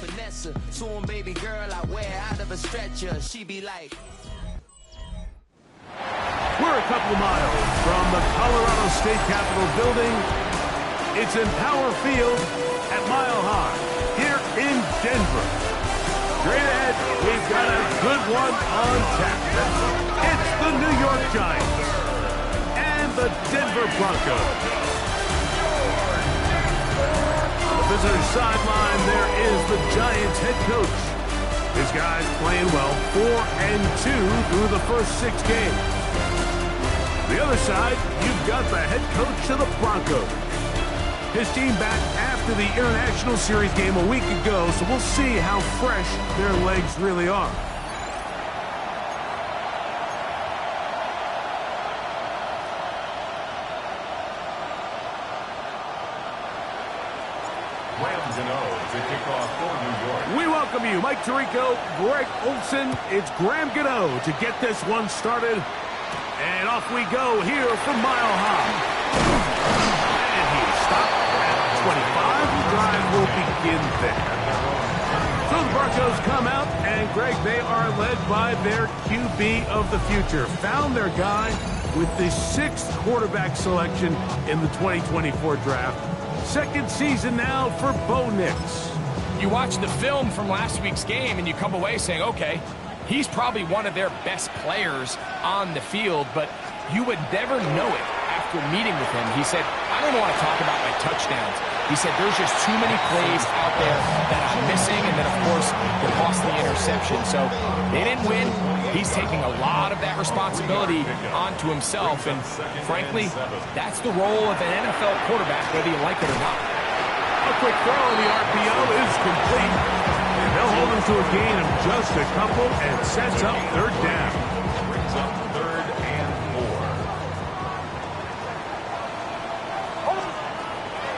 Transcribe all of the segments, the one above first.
finesse her. Soon, baby girl, I wear out of a stretcher. She be like... We're a couple of miles from the Colorado State Capitol building. It's in Power Field at Mile High here in Denver. Straight ahead, we've got a good one on tap. It's the New York Giants and the Denver Broncos. On the visitor's sideline, there is the Giants head coach. His guys playing well, 4-2 through the first 6 games. The other side, you've got the head coach of the Broncos. His team back after the International Series game a week ago, so we'll see how fresh their legs really are. To kick off for New York. We welcome you, Mike Tirico, Greg Olson. It's Graham Gano to get this one started. And off we go here from Mile High. And he stopped at 25. The drive will begin there. So the Broncos come out, and Greg, they are led by their QB of the future. Found their guy with the 6th quarterback selection in the 2024 draft. Second season now for Bo Nix. You watch the film from last week's game and you come away saying, okay, he's probably one of their best players on the field, but you would never know it after meeting with him. He said, I don't want to talk about my touchdowns. He said, there's just too many plays out there that I'm missing, and then, of course, the costly interception. So they didn't win. He's taking a lot of that responsibility onto himself, and frankly, that's the role of an NFL quarterback, whether you like it or not. A quick throw, and the RPO is complete. And they'll hold him to a gain of just a couple and sets up third down. Brings up 3rd and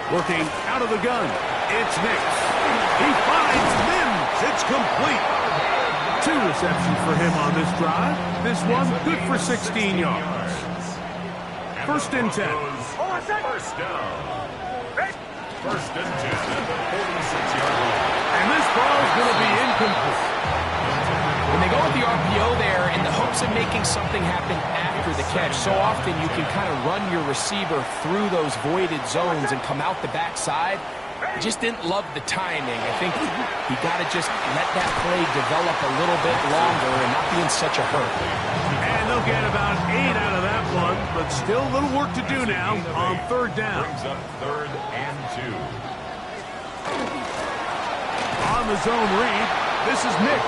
4. Working out of the gun, it's Nix. He finds Mims. It's complete. 2 receptions for him on this drive. This one good for 16 yards. First and 10. First down. First and 10 at the 46-yard line. And this ball is going to be incomplete. When they go with the RPO there in the hopes of making something happen after the catch, so often you can kind of run your receiver through those voided zones and come out the backside. Just didn't love the timing. I think you got to just let that play develop a little bit longer and not be in such a hurry. And they'll get about 8 out of that one, but still a little work to do now on third down. Brings up 3rd and 2. On the zone read, this is Nix.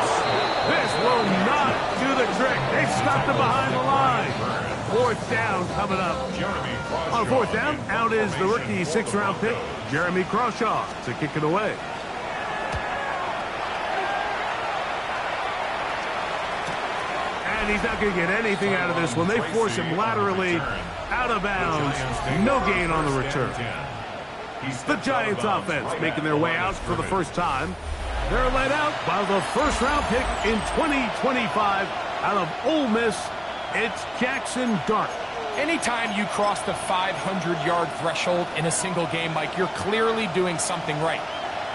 This will not do the trick. They stopped him behind the line. 4th down coming up. On 4th down, out is the rookie 6th-round pick, Jeremy Crawshaw, to kick it away. And he's not going to get anything out of this one. They force him laterally out of bounds. No gain on the return. The Giants offense making their way out for the first time. They're led out by the 1st-round pick in 2025 out of Ole Miss. It's Jackson Dart. Anytime you cross the 500-yard threshold in a single game, Mike, you're clearly doing something right.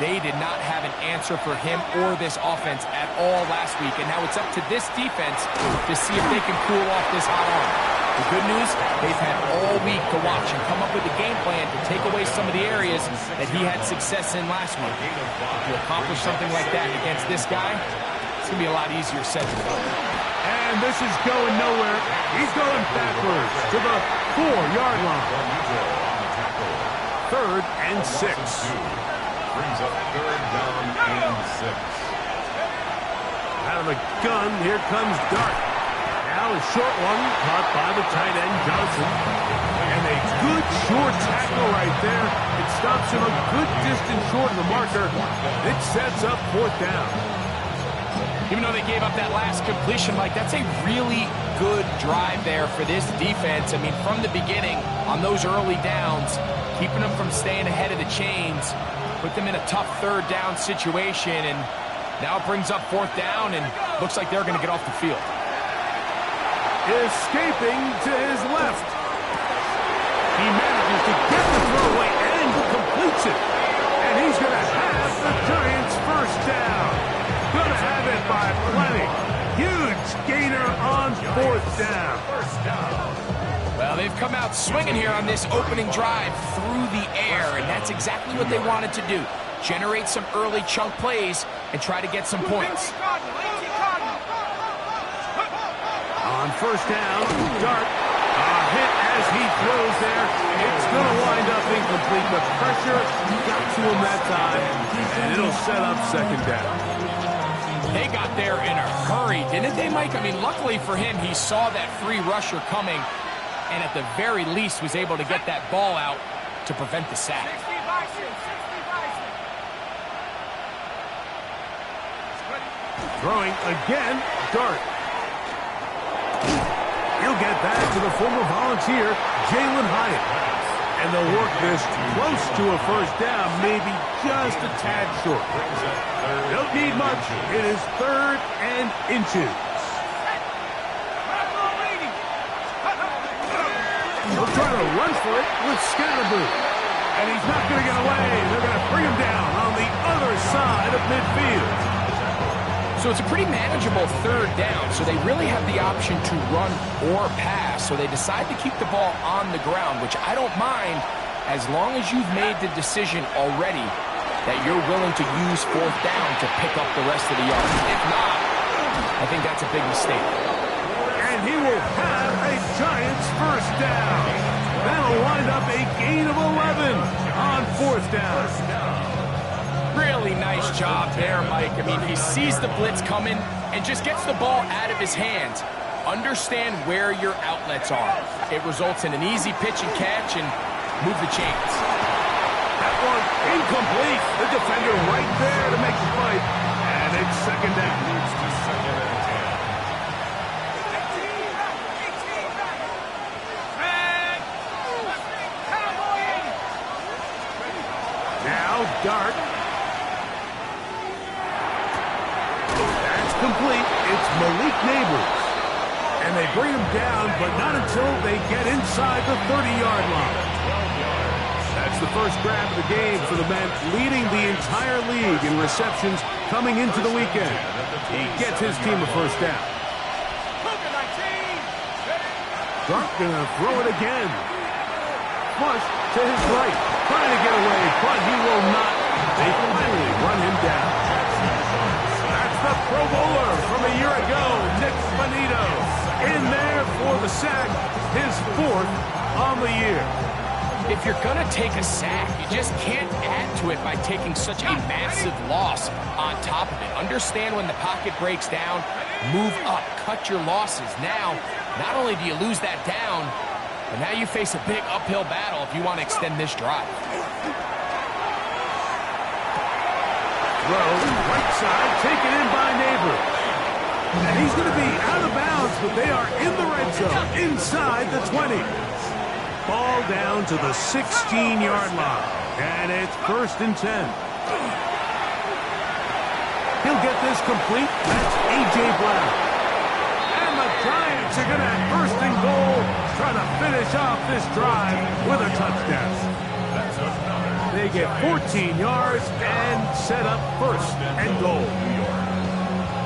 They did not have an answer for him or this offense at all last week, and now it's up to this defense to see if they can cool off this hot arm. The good news, they've had all week to watch and come up with a game plan to take away some of the areas that he had success in last week. If you accomplish something like that against this guy, it's going to be a lot easier said than done. And this is going nowhere. He's going backwards to the 4-yard line. 3rd and 6. Brings up 3rd down and 6. Out of the gun, here comes Dart. Now a short one caught by the tight end Johnson. And a good short tackle right there. It stops him a good distance short of the marker. It sets up 4th down. Even though they gave up that last completion, Mike, that's a really good drive there for this defense. I mean, from the beginning, on those early downs, keeping them from staying ahead of the chains, put them in a tough 3rd down situation, and now it brings up 4th down, and looks like they're going to get off the field. Escaping to his left. He manages to get the throw away and completes it. And he's going to have the Giants' 1st down. on 4th down. Well, they've come out swinging here on this opening drive through the air, and that's exactly what they wanted to do. Generate some early chunk plays and try to get some points. On 1st down, Dart. Hit as he throws there. It's going to wind up incomplete, but pressure got to him that time, and it'll set up 2nd down. They got there in a hurry, didn't they, Mike? I mean, luckily for him, he saw that free rusher coming, and at the very least was able to get that ball out to prevent the sack. Throwing again, Dart. He'll get back to the former Volunteer, Jalen Hyatt. And they'll work this close to a 1st down, maybe just a tad short. Don't need much. It is 3rd and inches. He'll try to run for it with Scatterboo. And he's not going to get away. They're going to bring him down on the other side of midfield. So it's a pretty manageable 3rd down, so they really have the option to run or pass. So they decide to keep the ball on the ground, which I don't mind as long as you've made the decision already that you're willing to use 4th down to pick up the rest of the yards. If not, I think that's a big mistake. And he will have a Giants 1st down. That'll wind up a gain of 11 on 4th down. Really nice job there, Mike. I mean, he sees the blitz coming and just gets the ball out of his hands. Understand where your outlets are. It results in an easy pitch and catch and move the chains. That one incomplete. The defender right there to make the fight. And it's 2nd down. Now Dart. Complete. It's Malik Neighbors. And they bring him down, but not until they get inside the 30-yard line. That's the first grab of the game for the men leading the entire league in receptions coming into the weekend. He gets his team a 1st down. Dart gonna throw it again. Flush to his right. Trying to get away, but he will not. They finally run him down. The Pro Bowler from a year ago, Nick Bonito, in there for the sack, his 4th on the year. If you're going to take a sack, you just can't add to it by taking such a massive loss on top of it. Understand when the pocket breaks down, move up, cut your losses. Now, not only do you lose that down, but now you face a big uphill battle if you want to extend this drive. Throw, right side, taken in by Neighbors. And he's going to be out of bounds, but they are in the red zone, inside the 20. Ball down to the 16-yard line, and it's 1st and 10. He'll get this complete. That's A.J. Brown. And the Giants are going to have 1st and goal, trying to finish off this drive with a touchdown. They get 14 yards and set up 1st and goal.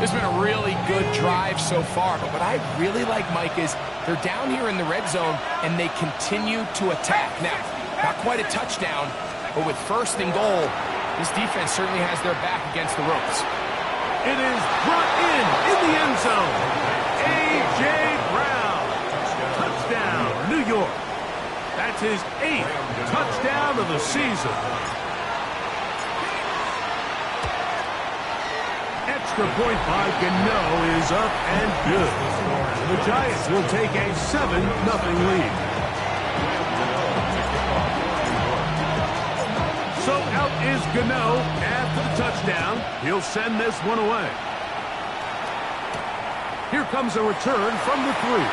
This has been a really good drive so far, but what I really like, Mike, is they're down here in the red zone and they continue to attack. Now, not quite a touchdown, but with 1st and goal, this defense certainly has their back against the ropes. It is brought in the end zone. A.J. Brown. Touchdown, New York. That's his 8th touchdown of the season. Extra point by Gano is up and good. The Giants will take a 7-0 lead. So out is Gano after the touchdown. He'll send this one away. Here comes a return from the 3.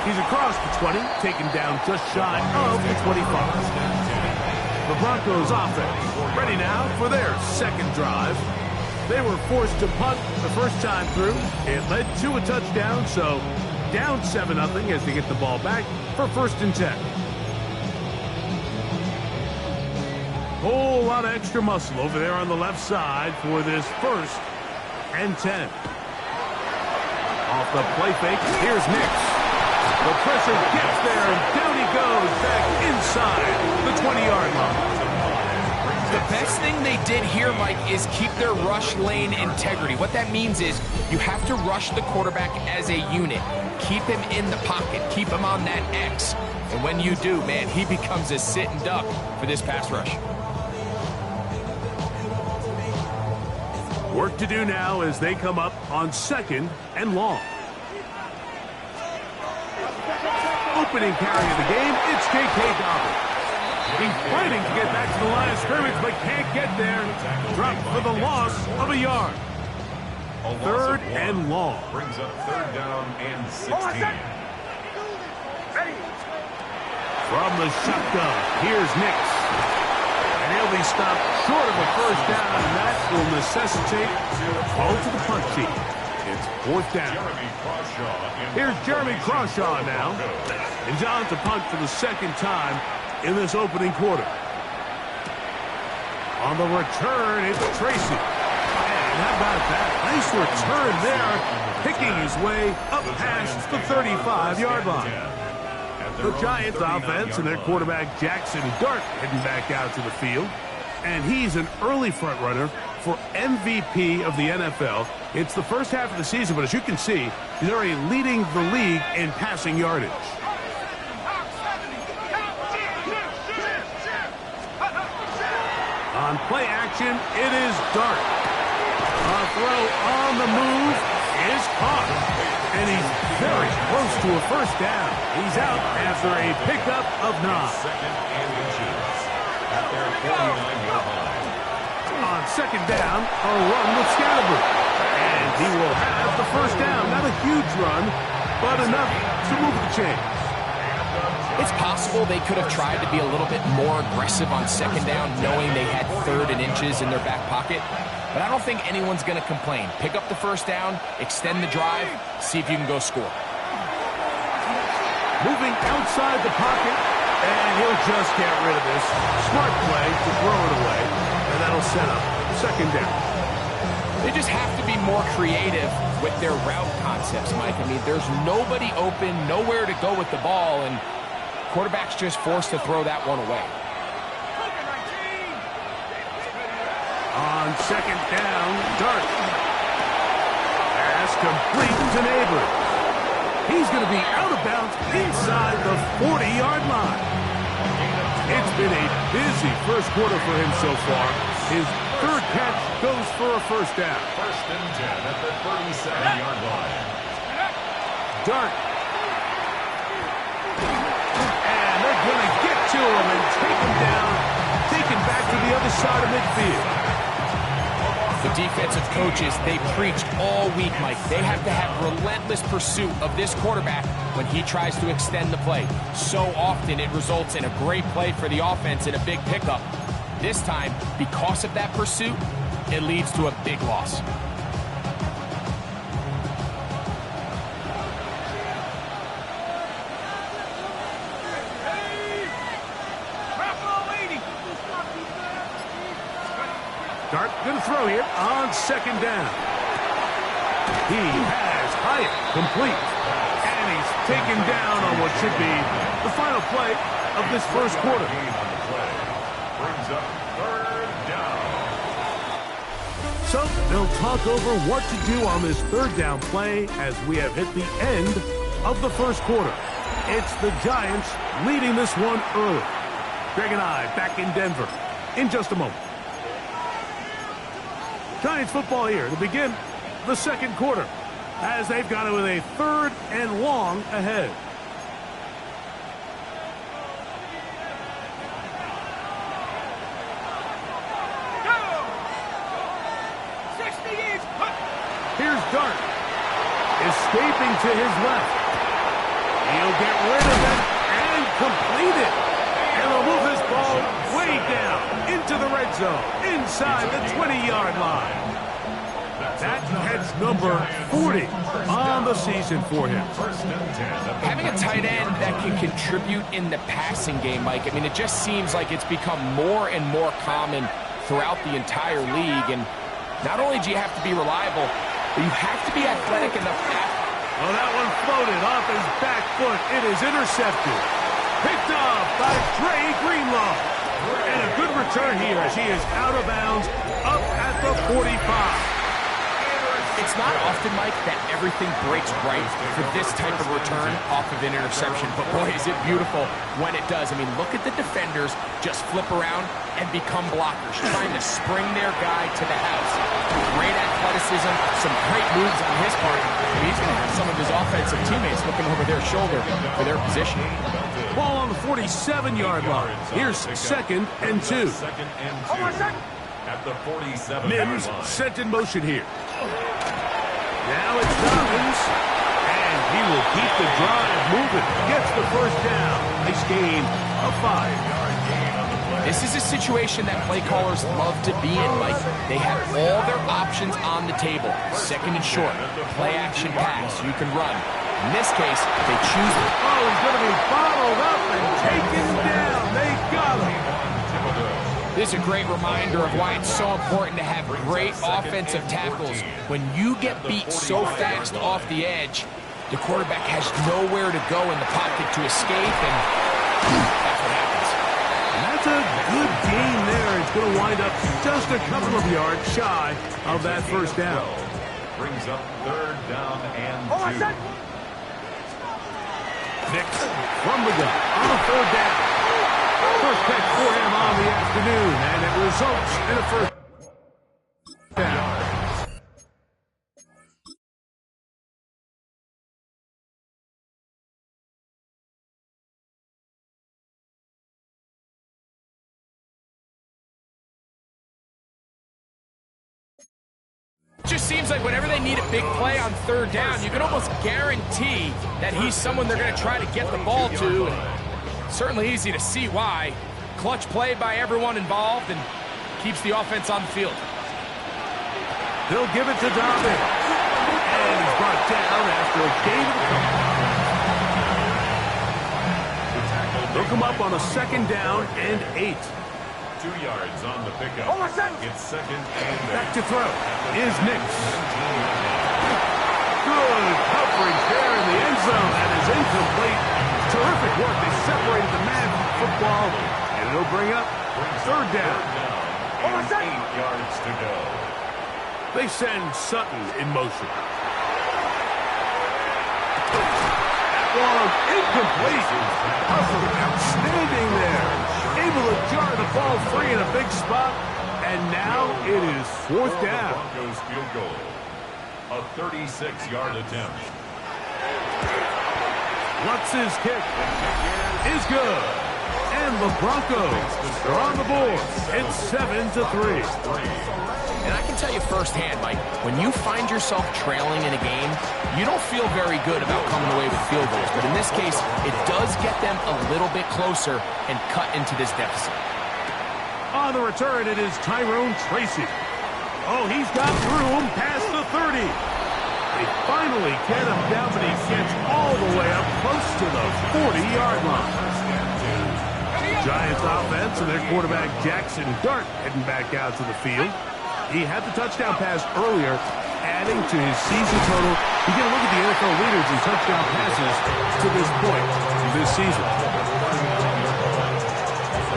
He's across the 20, taken down just shy of the 25. The Broncos offense ready now for their 2nd drive. They were forced to punt the first time through. It led to a touchdown, so down 7-0 as they get the ball back for 1st and 10. Whole lot of extra muscle over there on the left side for this 1st and 10. the play fake. Here's Nix. The pressure gets there, and down he goes back inside the 20-yard line. The best thing they did here, Mike, is keep their rush lane integrity. What that means is you have to rush the quarterback as a unit. Keep him in the pocket. Keep him on that X. And when you do, man, he becomes a sitting duck for this pass rush. Work to do now as they come up on 2nd and long. Opening carry of the game, it's J.K. Dobbins. He's fighting to get back to the line of scrimmage, but can't get there. Dropped for the loss of a yard. 3rd and long. Brings up 3rd down and 16. From the shotgun, here's Nix. And he'll be stopped short of a 1st down, and that will necessitate a call to the punt team. It's 4th down. Here's Jeremy Crawshaw now. And John to punt for the 2nd time in this opening quarter. On the return, it's Tracy. And how about that? Nice return there, picking his way up past the 35-yard line. The Giants offense and their quarterback Jackson Dart heading back out to the field. And he's an early front runner for MVP of the NFL. It's the first half of the season, but as you can see, he's already leading the league in passing yardage. On play action, it is Dart. A throw on the move is caught. And he's very close to a 1st down. He's out after a pickup of 9. 2nd and inches. At their 49-yard line. On 2nd down, a run with Scatterbrain. And he will have the 1st down. Not a huge run, but enough to move the chains. It's possible they could have tried to be a little bit more aggressive on 2nd down, knowing they had 3rd and inches in their back pocket. But I don't think anyone's going to complain. Pick up the 1st down, extend the drive, see if you can go score. Moving outside the pocket, and he'll just get rid of this. Smart play to throw it away, and that'll set up 2nd down. They just have to be more creative with their route concepts, Mike. I mean, there's nobody open, nowhere to go with the ball, and quarterback's just forced to throw that one away. On 2nd down, Dart. Pass complete to Neighbors. He's going to be out of bounds inside the 40-yard line. It's been a busy first quarter for him so far. His 3rd catch goes for a 1st down. 1st and 10 at the 37-yard line. Dart. And they're going to get to him and take him down, take him back to the other side of midfield. The defensive coaches, they preach all week, Mike. They have to have relentless pursuit of this quarterback when he tries to extend the play. So often it results in a great play for the offense and a big pickup. This time, because of that pursuit, it leads to a big loss. Dart going to throw here on 2nd down. He has Hyatt complete. And he's taken down on what should be the final play of this first quarter. Brings up 3rd down. So they'll talk over what to do on this 3rd down play as we have hit the end of the first quarter. It's the Giants leading this one early. Greg and I back in Denver in just a moment. Giants football here to begin the 2nd quarter as they've got it with a 3rd and long ahead. Here's Dart, escaping to his left. He'll get rid of it and complete it. And they'll move this ball way down into the red zone, inside the 20-yard line. That heads number 40 on the season for him. Having a tight end that can contribute in the passing game, Mike, I mean, it just seems like it's become more and more common throughout the entire league. And not only do you have to be reliable, but you have to be athletic enough Oh, that one floated off his back foot. It is intercepted. Picked off by Dre Greenlaw. And a good return here as he is out of bounds up at the 45. It's not often, Mike, that everything breaks right for this type of return off of an interception. But, boy, is it beautiful when it does. I mean, look at the defenders just flip around and become blockers, trying to spring their guy to the house. Great athleticism, some great moves on his part. He's going to have some of his offensive teammates looking over their shoulder for their position. Ball on the 47-yard line. Here's 2nd and 2. At the 47-yard Mims line. sent in motion here. Now it's Dobbins, and he will keep the drive moving. Gets the first down. Nice gain of 5. This is a situation that play callers love to be in, Mike. They have all their options on the table. 2nd and short, play action pass, you can run. In this case, they choose it. Oh, he's going to be bottled up and taken down. They got him. This is a great reminder of why it's so important to have great offensive tackles. When you get beat so fast off the edge, the quarterback has nowhere to go in the pocket to escape, and that's what happens. And that's a good gain there. It's going to wind up just a couple of yards shy of that first down. Brings up 3rd down and 2. Nix from the gun on 3rd down. First catch for him on the afternoon, and it results in a first down. Just seems like whenever they need a big play on 3rd down, you can almost guarantee that he's someone they're going to try to get the ball to. And certainly easy to see why. Clutch play by everyone involved and keeps the offense on the field. They'll give it to Dobbins. And he's brought down after a gain of a couple. They'll come up on a 2nd down and 8. 2 yards on the pickup. It's 2nd and 8. Back to throw is Nix. Good coverage there in the end zone. That is incomplete. Terrific work. They separated the man from football. And it'll bring up 3rd down. And 8 yards to go. They send Sutton in motion. That one incomplete. Outstanding there. Able to jar the ball free in a big spot. And now it is 4th down. Broncos field goal. A 36-yard attempt. Lutz's kick is good. And the Broncos are on the board. It's 7-3. And I can tell you firsthand, Mike, when you find yourself trailing in a game, you don't feel very good about coming away with field goals. But in this case, it does get them a little bit closer and cut into this deficit. On the return, it is Tyrone Tracy. Oh, he's got room past the 30. They finally get him down, but he gets all the way up close to the 40-yard line. Giants offense and their quarterback Jackson Dart heading back out to the field. He had the touchdown pass earlier, adding to his season total. You get a look at the NFL leaders in touchdown passes to this point this season.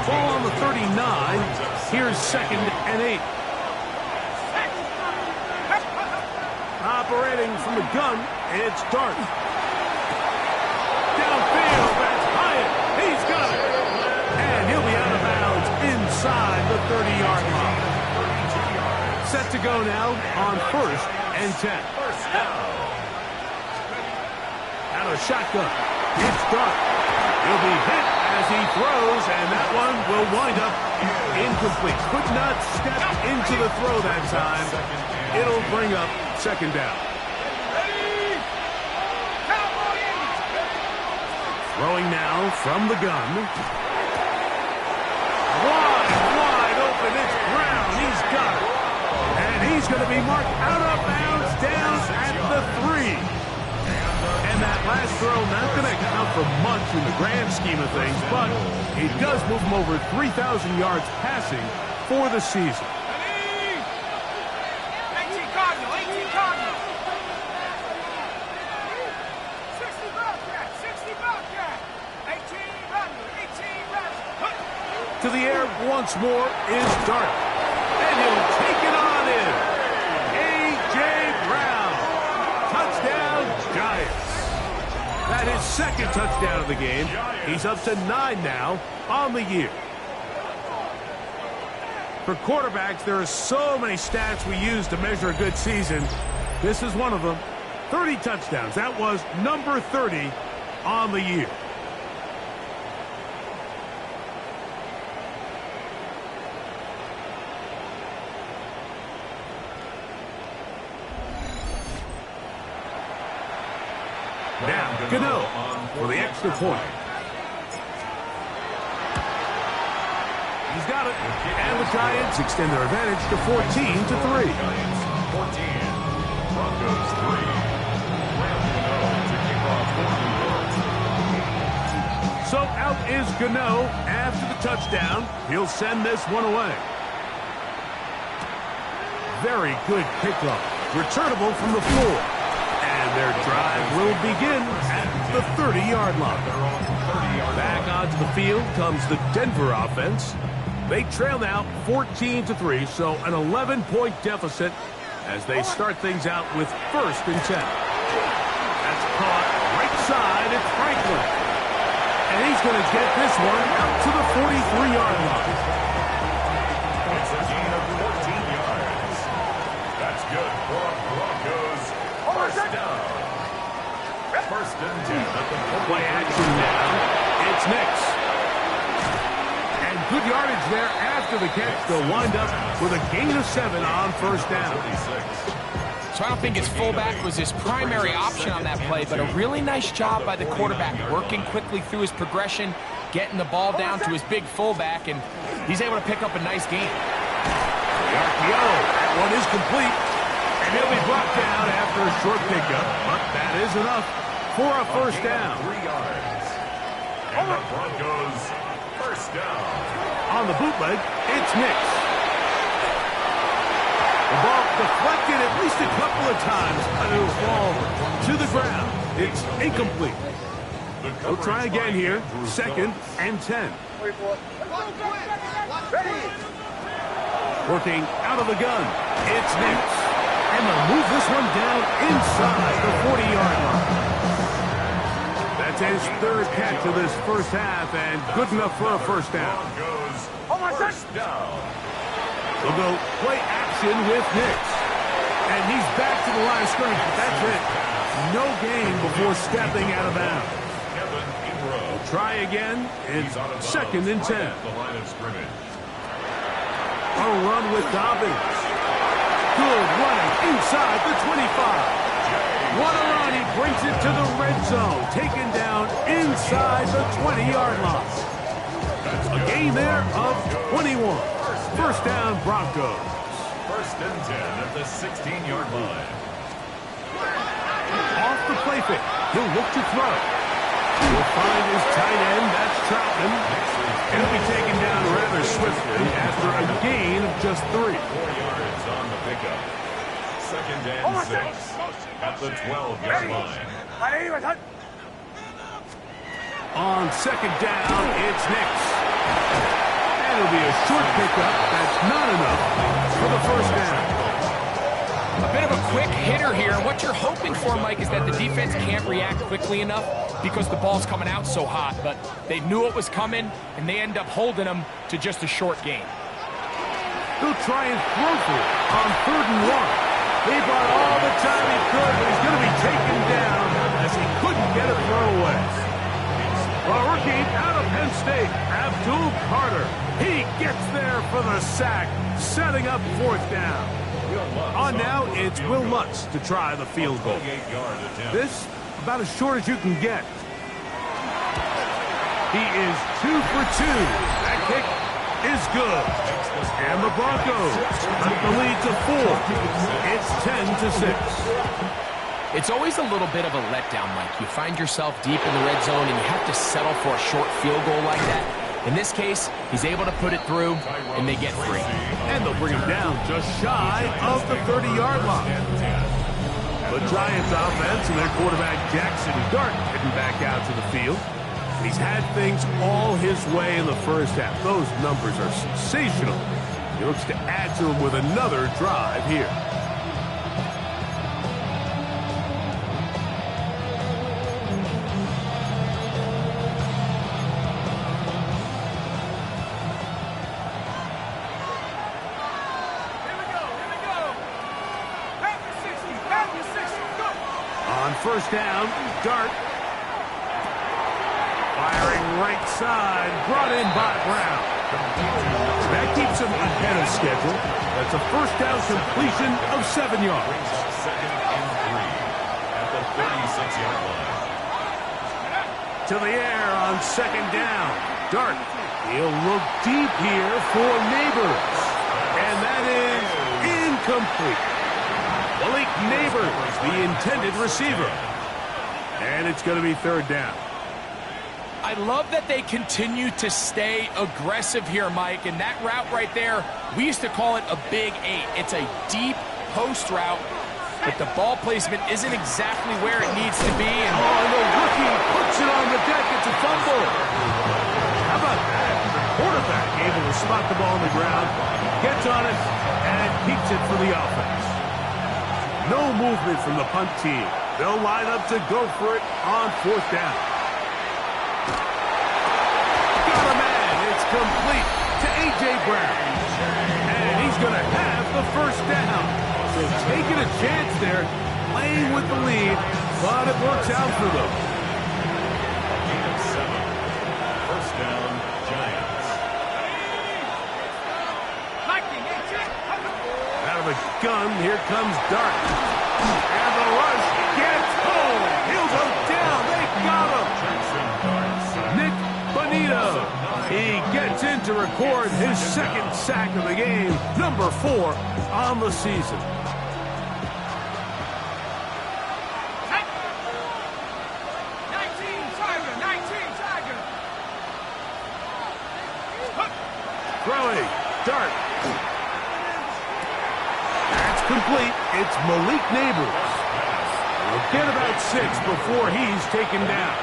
Ball on the 39. Here's 2nd and 8. Operating from the gun, it's Dart. Downfield, that's Hyatt. He's got it. And he'll be out of bounds inside the 30-yard line. Set to go now on 1st and 10. Out of shotgun. It's Dart. He'll be hit as he throws, and that one will wind up incomplete. Could not step into the throw that time. It'll bring up 2nd down. Throwing now from the gun. Wide open. It's Brown. He's got it. And he's going to be marked out of bounds down at the 3. And that last throw not going to count for much in the grand scheme of things, but it does move him over 3,000 yards passing for the season. to the air once more is Dart. And he'll take it on in. A.J. Brown. Touchdown, Giants. That is second touchdown of the game. He's up to 9 now on the year. For quarterbacks, there are so many stats we use to measure a good season. This is one of them. 30 touchdowns. That was number 30 on the year. Now, Gano for the extra point. He's got it. And the Giants extend their advantage to 14-3. Giants 14, Broncos 3. Graham Gano to kick off the So out is Gano after the touchdown. He'll send this one away. Very good kickoff. Returnable from the floor. And their drive will begin at the 30-yard line. Back onto the field comes the Denver offense. They trail now 14-3, so an 11-point deficit as they start things out with 1st and 10. That's caught right side. It's Franklin. And he's going to get this one out to the 43-yard line. It's a gain of 14 yards. That's good for Broncos. First down. 1st and 10 at the Play action now. It's Nix. And good yardage there after the catch. They'll wind up with a gain of 7 on 1st down. So I don't think his fullback was his primary option on that play, but a really nice job by the quarterback working quickly through his progression, getting the ball down to his big fullback, and he's able to pick up a nice gain. The RPO, that one is complete. And he'll be brought down after a short pickup, but that is enough for a 1st down. 3 yards. And the Broncos 1st down. On the bootleg, it's Nix. The ball deflected at least a couple of times, but it'll fall to the ground. It's incomplete. We'll try again here. 2nd and 10. Working out of the gun. It's Nix. And they'll move this one down inside the 40-yard line. That's his 3rd catch of this 1st half, and good enough for a 1st down. First down. They'll go play action with Nix. And he's back to the line of scrimmage, but that's it. No gain before stepping out of bounds. We'll try again in 2nd and 10. The line of scrimmage. A run with Dobbins. Good running inside the 25. What a run. He brings it to the red zone. Taken down inside the 20-yard line. A gain there of 21. 1st down, Broncos. 1st and 10 at the 16-yard line. Off the play fake. He'll look to throw. He'll find his tight end. That's Troutman. He'll be taken down rather swiftly after a gain of just 3. 4 yards on the pickup. 2nd and 6 at the 12-yard line. On 2nd down, it's Nix. And it'll be a short pickup. That's not enough for the 1st down. A bit of a quick hitter here. What you're hoping for, Mike, is that the defense can't react quickly enough because the ball's coming out so hot. But they knew it was coming, and they end up holding them to just a short gain. He'll try and throw for it on 3rd and 1. He bought all the time he could, but he's going to be taken down as he couldn't get a throw away. Well, rookie out of Penn State, Abdul Carter. He gets there for the sack, setting up 4th down. On now, it's Will Lutz to try the field goal. This, about as short as you can get. He is 2 for 2. That kick is good. And the Broncos cut the lead to 4. It's 10-6. It's always a little bit of a letdown, Mike. You find yourself deep in the red zone, and you have to settle for a short field goal like that. In this case, he's able to put it through, and they get free. And they'll bring him down just shy of the 30-yard line. The Giants offense and their quarterback Jackson Dart heading back out to the field. He's had things all his way in the first half. Those numbers are sensational. He looks to add to them with another drive here. On first down, Dart. Firing right side, brought in by Brown. That keeps him ahead of schedule. That's a first down completion of 7 yards. Second and 3 at the 36-yard line. To the air on second down. Dart. He'll look deep here for Neighbors. And that is incomplete. Malik Neighbors, the intended receiver. And it's going to be third down. I love that they continue to stay aggressive here, Mike, and that route right there, we used to call it a big 8. It's a deep post route, but the ball placement isn't exactly where it needs to be. And the rookie puts it on the deck. It's a fumble. How about that? The quarterback able to spot the ball on the ground, gets on it, and keeps it for the offense. No movement from the punt team. They'll line up to go for it on fourth down. Got a man. It's complete to A.J. Brown. And he's going to have the first down. So taking a chance there, playing with the lead, but it works out for them. Gain of 7. First down, Giants. Out of a gun, here comes Dart. And the rush gets home. He'll go down. They got him. Nick Bonito. He gets in to record his second sack of the game, number 4 on the season. Throwing, Dart. That's complete. It's Malik Neighbors. We'll get about 6 before he's taken down.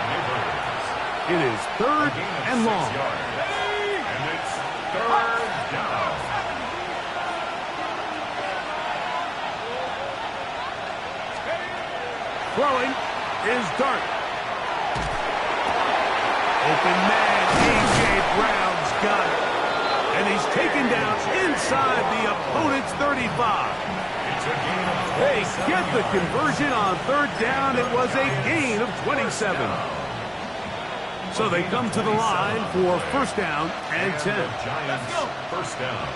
It is third and long. And it's third down. Throwing is Dart. Open man, A.J. Brown's got it. And he's taken down inside the opponent's 35. They get the conversion on third down. It was a gain of 27. So they come to the line for first down and 10. Giants first down.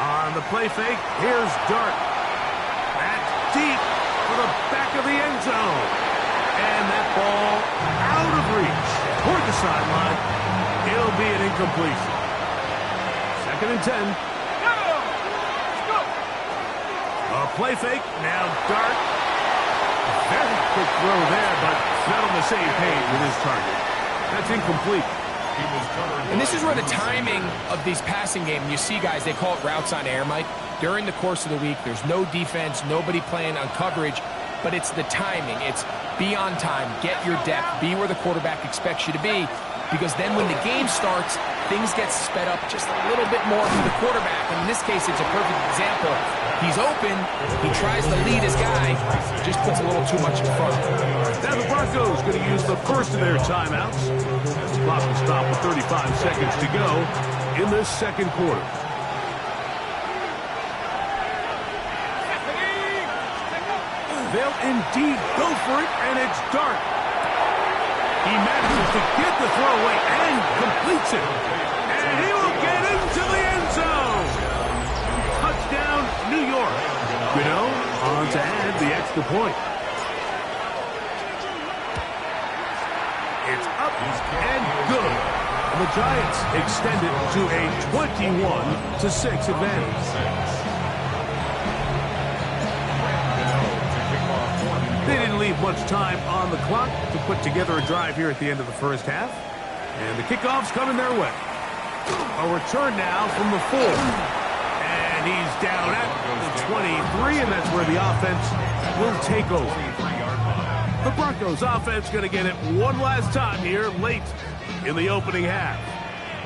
On the play fake, here's Dart. That's deep for the back of the end zone. And that ball out of reach toward the sideline. It'll be an incompletion. Second and 10. A play fake. Now Dart. Very quick throw there, but not on the same page with his target. That's incomplete. And this is where the timing of these passing game, you see guys, they call it routes on air, Mike. During the course of the week, there's no defense, nobody playing on coverage, but it's the timing. It's be on time, get your depth, be where the quarterback expects you to be, because then when the game starts, things get sped up just a little bit more for the quarterback. And in this case, it's a perfect example. He's open, he tries to lead his guy, just puts a little too much in front. Now the Broncos going to use the first of their timeouts. The clock will stop with 35 seconds to go in this second quarter. They'll indeed go for it, and it's Dart. He manages to get the throw away and completes it. And he will get into the end zone. Touchdown, New York. Gano on to add the extra point. It's up and good. And the Giants extend it to a 21-6 advantage. They didn't leave much time on the clock to put together a drive here at the end of the first half. And the kickoff's coming their way. A return now from the 4. And he's down at the 23, and that's where the offense will take over. The Broncos offense going to get it one last time here late in the opening half.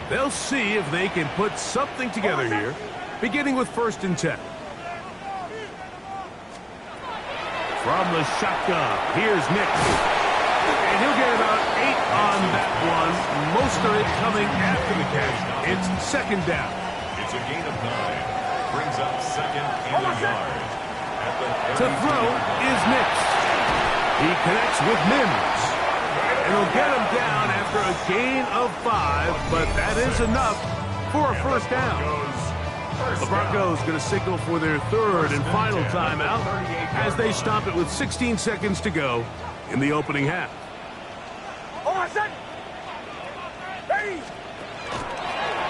They'll see if they can put something together here, beginning with 1st and 10. From the shotgun, here's Nick. And he'll get about 8 on that one. Most of it coming after the catch. It's 2nd down. It's a gain of 9. Brings up 2nd and a yard. To throw is Nick. He connects with Mims. And he'll get him down after a gain of 5, but that is enough for a 1st down. The Broncos going to signal for their 3rd and final timeout as they stop it with 16 seconds to go in the opening half.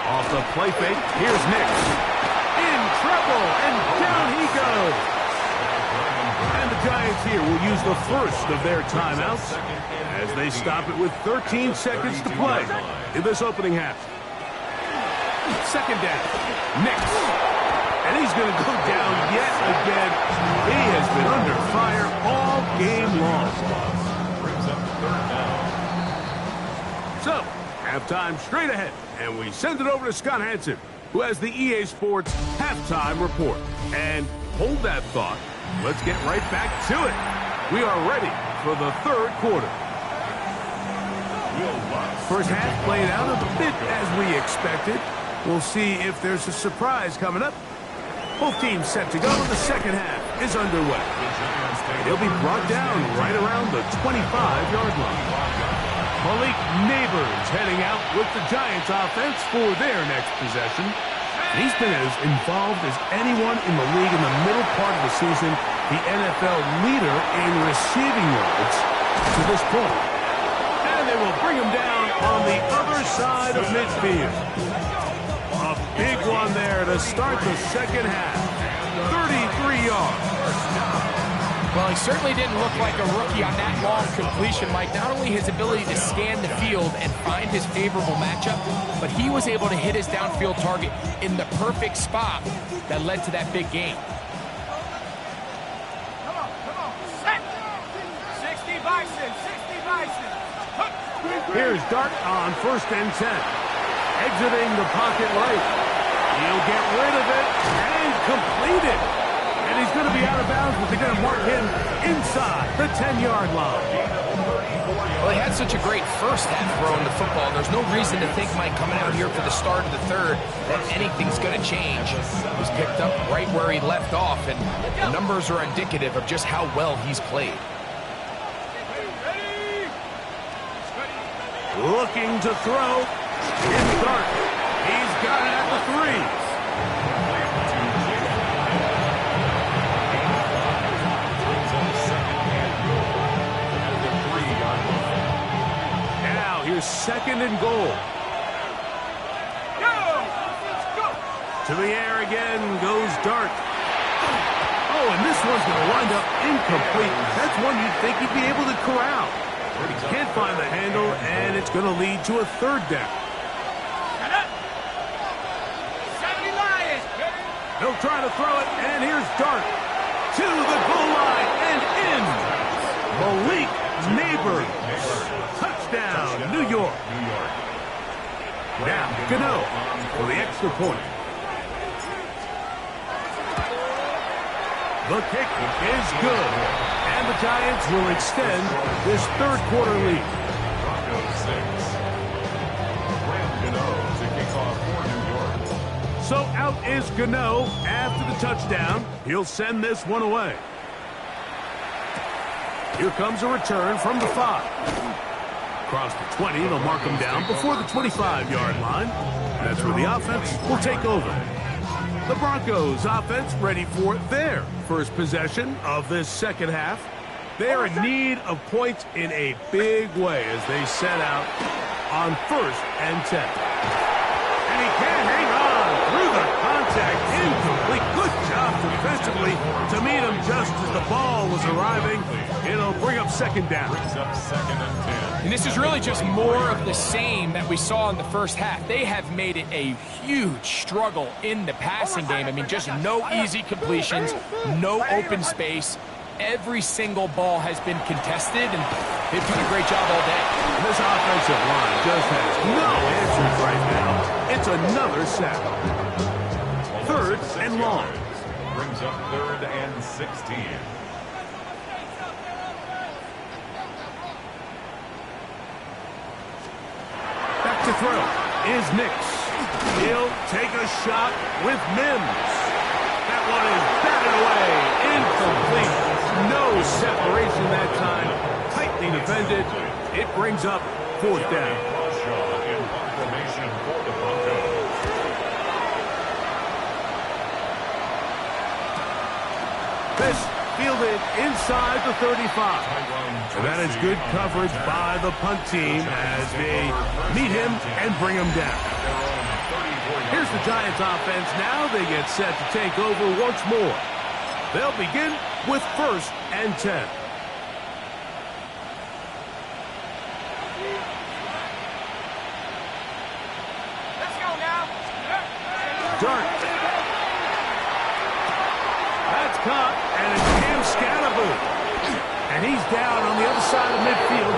Off the play fake, here's Nick. In trouble, and down he goes. And the Giants here will use the first of their timeouts as they stop it with 13 seconds to play in this opening half. 2nd down, Nick. And he's going to go down yet again. He has been under fire all game long. So, halftime straight ahead. And we send it over to Scott Hansen, who has the EA Sports halftime report. And hold that thought. Let's get right back to it. We are ready for the 3rd quarter. First half played out a bit as we expected. We'll see if there's a surprise coming up. Both teams set to go. The 2nd half is underway. He'll be brought down right around the 25-yard line. Malik Neighbors heading out with the Giants offense for their next possession. He's been as involved as anyone in the league in the middle part of the season, the NFL leader in receiving yards to this point. And they will bring him down on the other side of midfield. A big one there to start the 2nd half. 33 yards. Well, he certainly didn't look like a rookie on that long completion, Mike. Not only his ability to scan the field and find his favorable matchup, but he was able to hit his downfield target in the perfect spot that led to that big gain. Come on. Set. 60 Bison, 60 Bison. Here's Dart on 1st and 10. Exiting the pocket right. He'll get rid of it and complete it. And he's going to be out of bounds, but they're going to mark him inside the 10-yard line. Well, he had such a great first half throwing the football. There's no reason to think, Mike, coming out here for the start of the 3rd, that anything's going to change. He was picked up right where he left off, and the numbers are indicative of just how well he's played. Looking to throw. In Dart. He's got it at the 3. Now here's 2nd and goal. To the air again goes Dart. Oh, and this one's going to wind up incomplete. That's one you'd think he'd be able to corral. But he can't find the handle, and it's going to lead to a 3rd down. He'll try to throw it, and here's Dart to the goal line and in. Malik Neighbors. Touchdown, New York. Now, Gano for the extra point. The kick is good, and the Giants will extend this 3rd quarter lead. Broncos 6. Gano to kick off for New York. So out is Gano after the touchdown. He'll send this one away. Here comes a return from the 5. Across the 20, they'll mark him down before the 25-yard line. That's where the offense will take over. The Broncos offense ready for their first possession of this 2nd half. They are in need of points in a big way as they set out on 1st and 10. And he can't hang on through the contact. Incomplete. Good job defensively to meet him just as the ball was arriving. It'll bring up 2nd down. Brings up 2nd and 10. And this is really just more of the same that we saw in the first half. They have made it a huge struggle in the passing game. I mean, just no easy completions, no open space, every single ball has been contested, and they've done a great job all day. This offensive line just has no answers right now. It's another sack. Third and long. Brings up 3rd and 16. Back to throw is Nix. He'll take a shot with Mims. That one is batted away. Incomplete. No separation that time. Tightly defended. It brings up 4th down. In formation for the Broncos. This fielded inside the 35. And that is good coverage by the punt team as they meet him and bring him down. Here's the Giants offense. Now they get set to take over once more. They'll begin with 1st and 10. Let's go now. Dart. That's caught, and it's Cam Scatterboot. And he's down on the other side of midfield.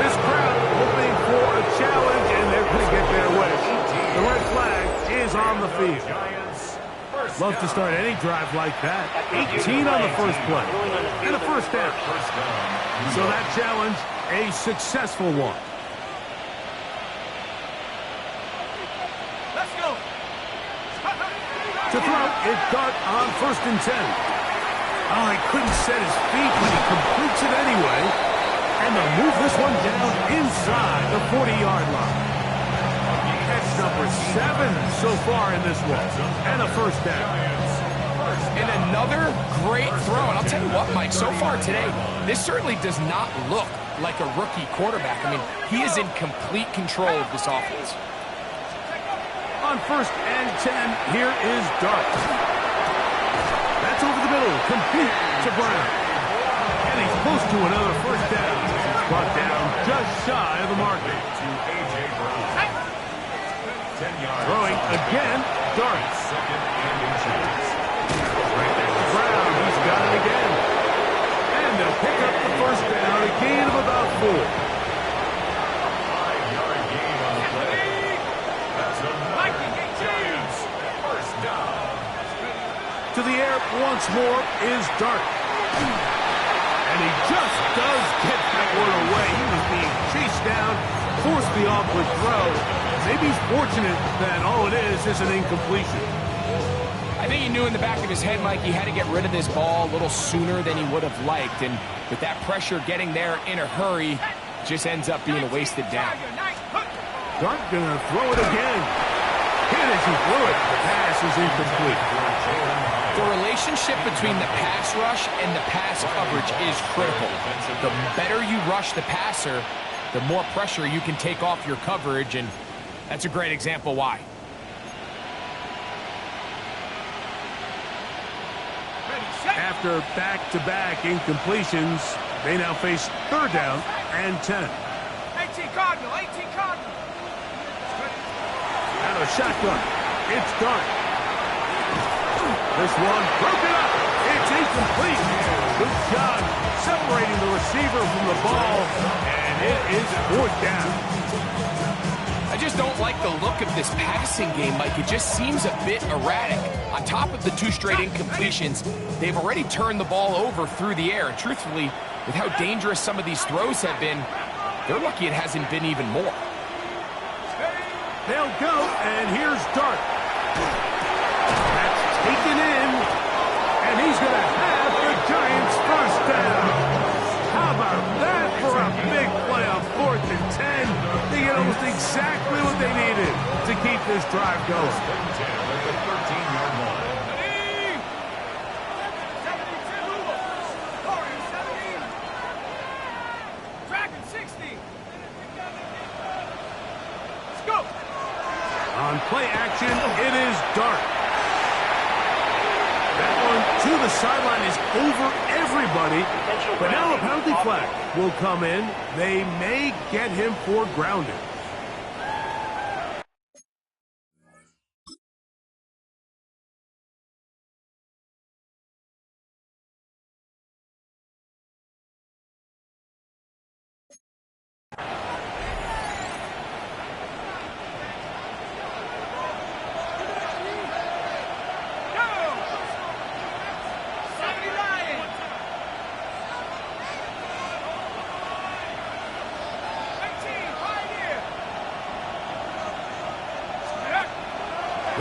This crowd hoping for a challenge, and they're going to get their wish. The red flag is on the field. Love to start any drive like that. 18 on the first play. And a 1st down. So that challenge, a successful one. Let's go. To throw, it's Dart on 1st and 10. Oh, he couldn't set his feet, but he completes it anyway. And they'll move this one down inside the 40-yard line. Catch number 7 so far in this one. And a 1st down. And another great throw. And I'll tell you what, Mike, so far today, this certainly does not look like a rookie quarterback. I mean, he is in complete control of this offense. On 1st and 10, here is Dart. That's over the middle, complete to Brown. And he's close to another 1st down. Brought down just shy of the marker. To A.J. Brown. 10 yards. Throwing again, Dart. 2nd and inches. Right next to Brown, he's got it again. And they'll pick up the 1st down, a gain of about 4. 5-yard gain on the play. That's another Giants 1st down. To the air once more is Dart. And he just does get that one away. He was being chased down, forced the awkward throw. Maybe he's fortunate that all it is an incompletion. I think he knew in the back of his head, Mike, he had to get rid of this ball a little sooner than he would have liked. And with that pressure getting there in a hurry, it just ends up being a wasted down. Dart gonna throw it again. Hit as he threw it. The pass is incomplete. The relationship between the pass rush and the pass coverage is critical. The better you rush the passer, the more pressure you can take off your coverage, and that's a great example why. After back-to-back incompletions, they now face 3rd down and 10. 18 Cardinal, 18 Cardinal. Out of shotgun, it's Dart. This one broken up. It's incomplete. Good job separating the receiver from the ball, and it is 4th down. I just don't like the look of this passing game, Mike. It just seems a bit erratic. On top of the 2 straight incompletions, they've already turned the ball over through the air. And truthfully, with how dangerous some of these throws have been, they're lucky it hasn't been even more. They'll go, and here's Dart. That's taken in, and he's going to have the Giants' 1st down. How about that for a big play on 4th and 10? They get almost exactly what they needed to keep this drive going. 10 at the 13-yard line. 72. Dragon 60. Let's go. On play action, it is Dart. That one to the sideline is over everybody. But now a penalty flag will come in. They may get him for grounding.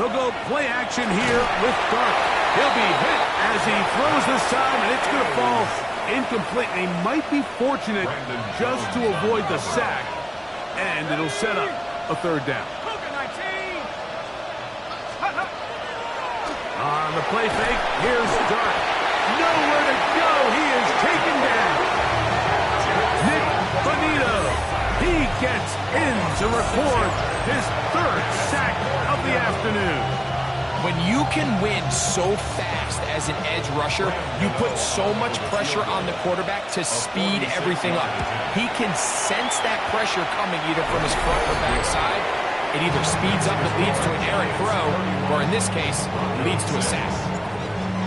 They'll go play action here with Dark. He'll be hit as he throws this time, and it's going to fall incomplete. He might be fortunate just to avoid the sack, and it'll set up a third down. On the play fake, here's Dark. Nowhere to go. He is taken down. Nick Bonito. He gets in to record his third sack of the afternoon. When you can win so fast as an edge rusher, you put so much pressure on the quarterback to speed everything up. He can sense that pressure coming either from his front or back side. It either speeds up and leads to an errant throw, or in this case, leads to a sack.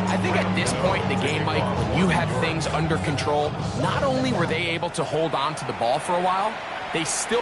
I think at this point in the game, Mike, when you have things under control, not only were they able to hold on to the ball for a while, they still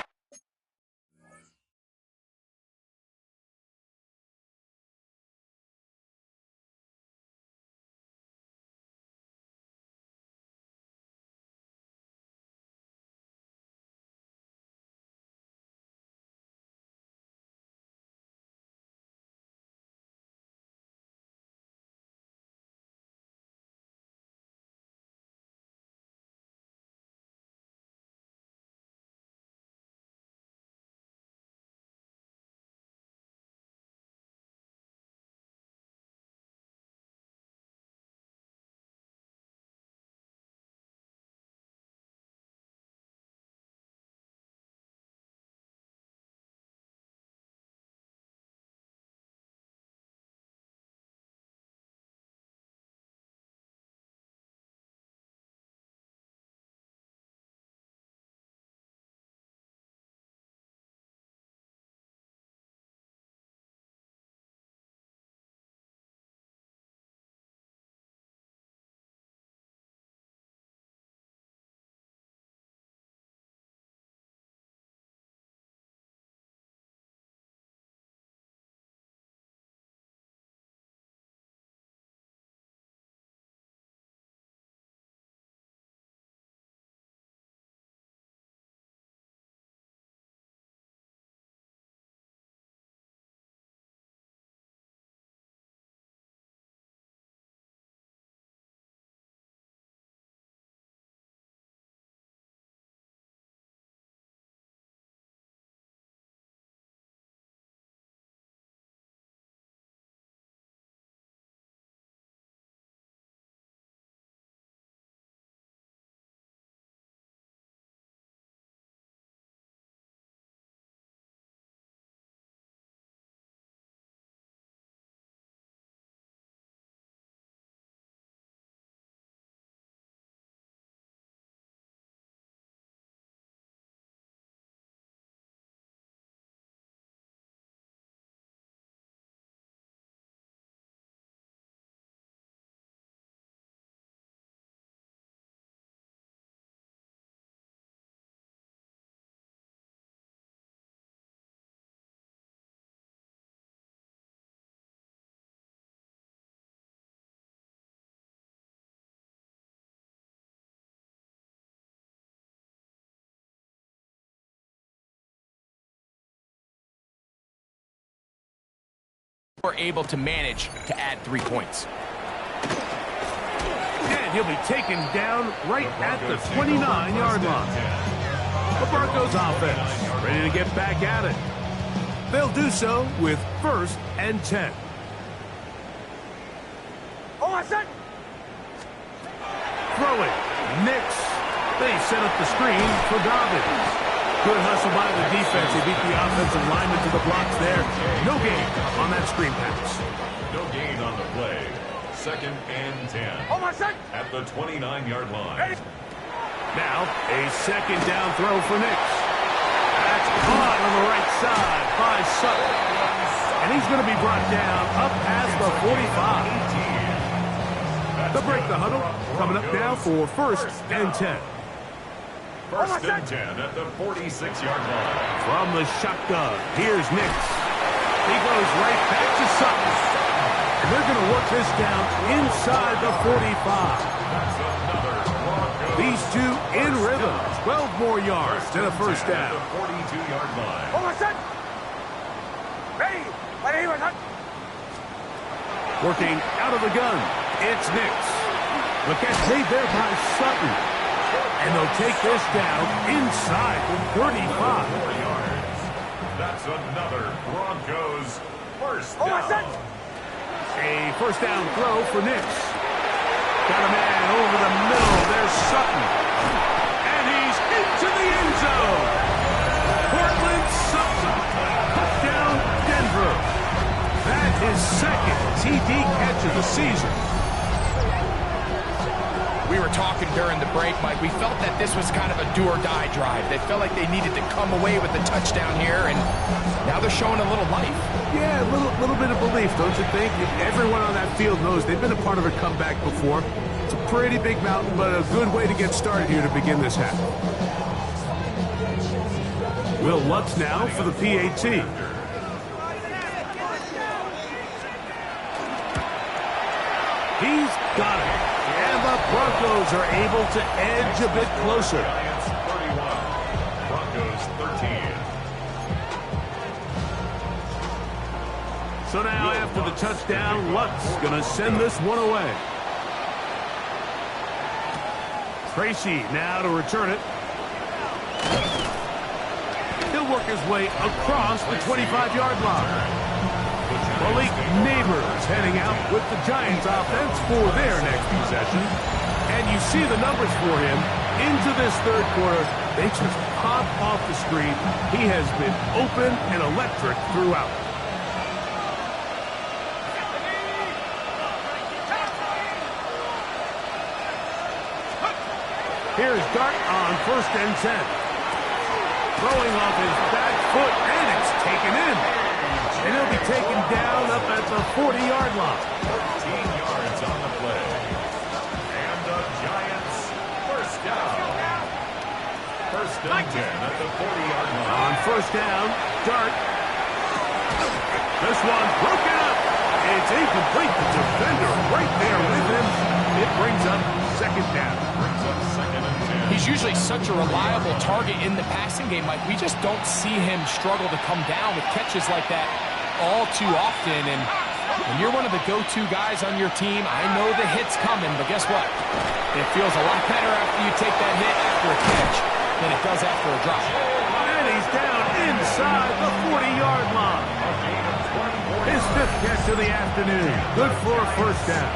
were able to manage to add 3 points. And he'll be taken down right at the 29-yard line. The Broncos offense ready to get back at it. They'll do so with 1st and 10. Throwing. Nix. They set up the screen for Dobbins. Good hustle by the defense. They beat the offensive lineman to the blocks there. No gain on that screen pass. No gain on the play. 2nd and 10. At the 29-yard line. Now, a 2nd down throw for Nix. That's caught on the right side by Sutton. And he's going to be brought down up past the 45. They'll break the huddle. Coming up now for 1st and 10. 1st and 10 at the 46-yard line. From the shotgun, here's Nix. He goes right back to Sutton. And they're going to work this down inside the 45. These two in rhythm. 12 more yards to the 1st down. At the 42-yard line. Working out of the gun, it's Nix. The catch made there by Sutton. And they'll take this down inside the 35. 4 yards. That's another Broncos first down. A first down throw for Nix. Got a man over the middle. There's Sutton. And he's into the end zone. Portland Sutton. Touchdown, Denver. That is second TD catch of the season. We were talking during the break, Mike. We felt that this was kind of a do-or-die drive. They felt like they needed to come away with the touchdown here, and now they're showing a little life. Yeah, a little bit of belief, don't you think? Everyone on that field knows they've been a part of a comeback before. It's a pretty big mountain, but a good way to get started here to begin this half. Will Lutz now for the PAT. He's got it. And the Broncos are able to edge a bit closer. Giants 31, Broncos 13. So now after the touchdown, Lutz going to send this one away. Tracy now to return it. He'll work his way across the 25-yard line. Malik Neighbors heading out with the Giants offense for their next possession. And you see the numbers for him into this third quarter. They just pop off the screen. He has been open and electric throughout. Here's Dart on 1st and 10. Throwing off his back foot, and it's taken in. And he'll be taken down up at the 40-yard line. 13 yards on the play. And the Giants first down. 1st and 10 at the 40-yard line. On 1st down, Dart. This one broken up. It's incomplete. The defender right there with him. It brings up 2nd down. Brings up 2nd and 10. He's usually such a reliable target in the passing game, Mike. We just don't see him struggle to come down with catches like that all too often. And when you're one of the go-to guys on your team, I know the hit's coming, but guess what? It feels a lot better after you take that hit after a catch than it does after a drop. And he's down inside the 40-yard line. His 5th catch of the afternoon. Good for a first down.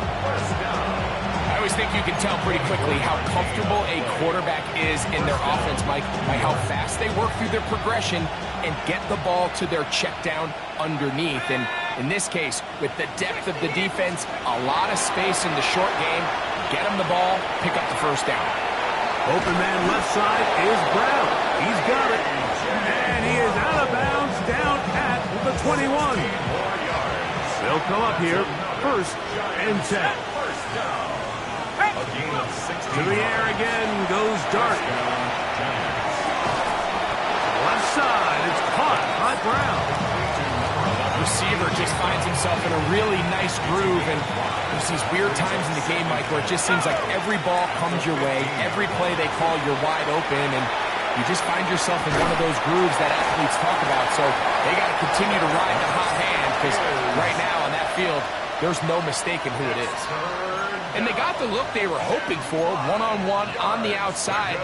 I always think you can tell pretty quickly how comfortable a quarterback is in their offense, Mike, by how fast they work through their progression and get the ball to their check down underneath. And in this case, with the depth of the defense, a lot of space in the short game, get him the ball, pick up the first down. Open man left side is Brown. He's got it. And he is out of bounds down at the 21. They'll come up here 1st and 10. To the air again goes Dart. Left side, it's caught by Brown. Receiver just finds himself in a really nice groove, and there's these weird times in the game, Mike, where it just seems like every ball comes your way, every play they call, you're wide open, and you just find yourself in one of those grooves that athletes talk about. So they got to continue to ride the hot hand, because right now on that field, there's no mistaking who it is. And they got the look they were hoping for, one-on-one on the outside.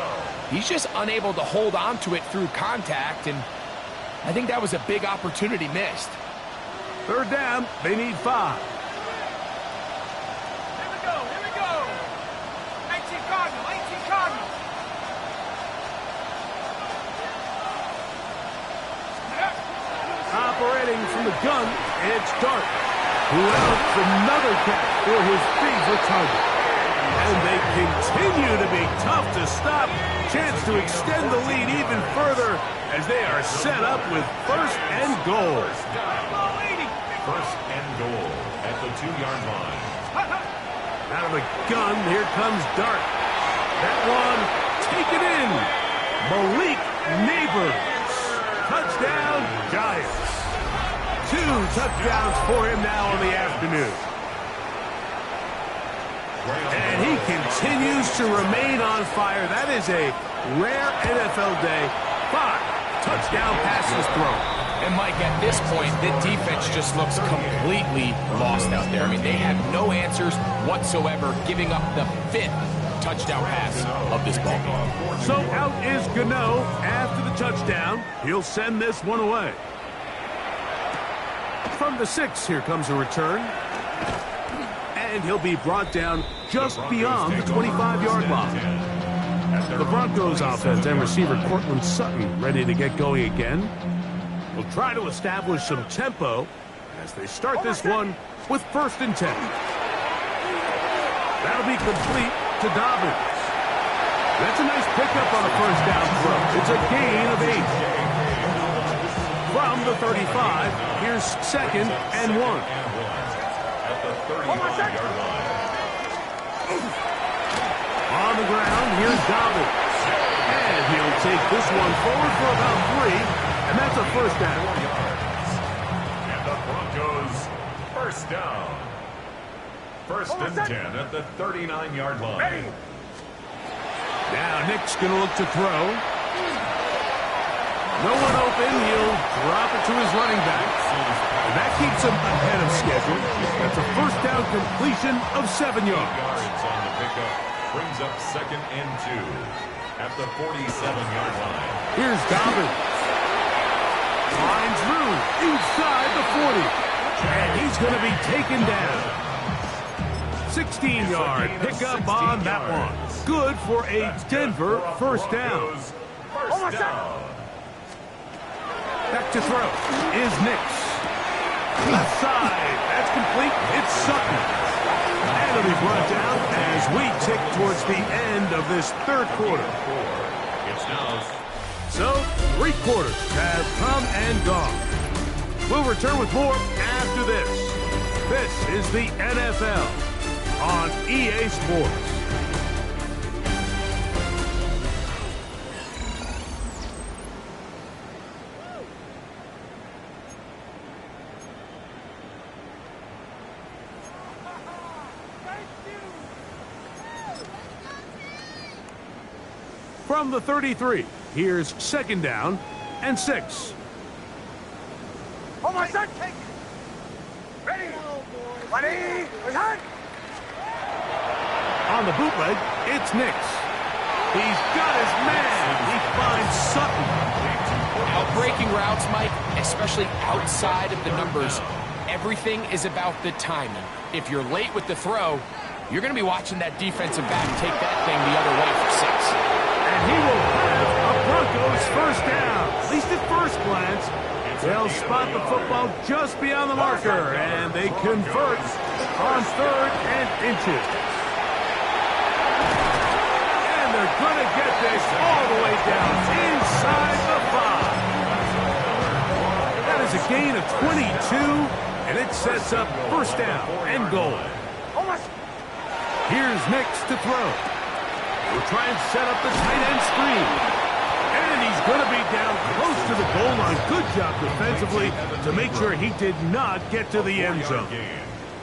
He's just unable to hold on to it through contact, and I think that was a big opportunity missed. 3rd down, they need 5. Here we go. 18 Cardinal, 18 Cardinal. Operating from the gun, it's Dart, who outs another catch for his favorite target. And they continue to be tough to stop. Chance to extend the lead even further as they are set up with 1st and goal. 1st and goal at the 2-yard line. Out of the gun, here comes Dart. That one taken in. Malik Neighbors. Touchdown, Giants. 2 touchdowns for him now on the afternoon. And he continues to remain on fire. That is a rare NFL day. 5 touchdown passes thrown. And Mike, at this point, the defense just looks completely lost out there. I mean, they have no answers whatsoever, giving up the 5th touchdown pass of this ball game. So out is Gano after the touchdown. He'll send this one away. From the 6, here comes a return. And he'll be brought down just beyond the 25-yard line. The Broncos offense and receiver Cortland Sutton ready to get going again. Will try to establish some tempo as they start this one with 1st and 10. That'll be complete to Dobbins. That's a nice pickup on a 1st down throw. It's a gain of 8. From the 35, here's 2nd and 1. At the 35-yard line. On the ground, here's Dobbins. And he'll take this one forward for about 3, and that's a 1st down. And the Broncos, 1st down. 1st and 10 at the 39-yard line. Now Nick's going to look to throw. No one open. He'll drop it to his running back. And that keeps him ahead of schedule. That's a 1st down completion of 7 yards. Yards on the pickup brings up 2nd and 2 at the 47-yard line. Here's Dobbins. Finds room inside the 40. And he's going to be taken down. 16-yard pickup on that one. Good for a Denver 1st down. First down. Back to throw is Nix. Left side. That's complete. It's Sutton. And it'll be brought down as we tick towards the end of this 3rd quarter. It's now. So, 3 quarters have come and gone. We'll return with more after this. This is the NFL on EA Sports. From the 33, here's 2nd down and 6. Oh, my son, take it. Ready. Ready. Return. On the bootleg, it's Nix. He's got his man. He finds Sutton. Outbreaking routes, Mike, especially outside of the numbers, everything is about the timing. If you're late with the throw, you're going to be watching that defensive back take that thing the other way for 6. And he will have a Broncos 1st down. At least at first glance, they'll spot the football just beyond the marker, and they convert on 3rd and inches. And they're going to get this all the way down inside the 5. That is a gain of 22, and it sets up 1st down and goal. Here's Nix to throw. We'll try and set up the tight end screen. And he's going to be down close to the goal line. Good job defensively to make sure he did not get to the end zone.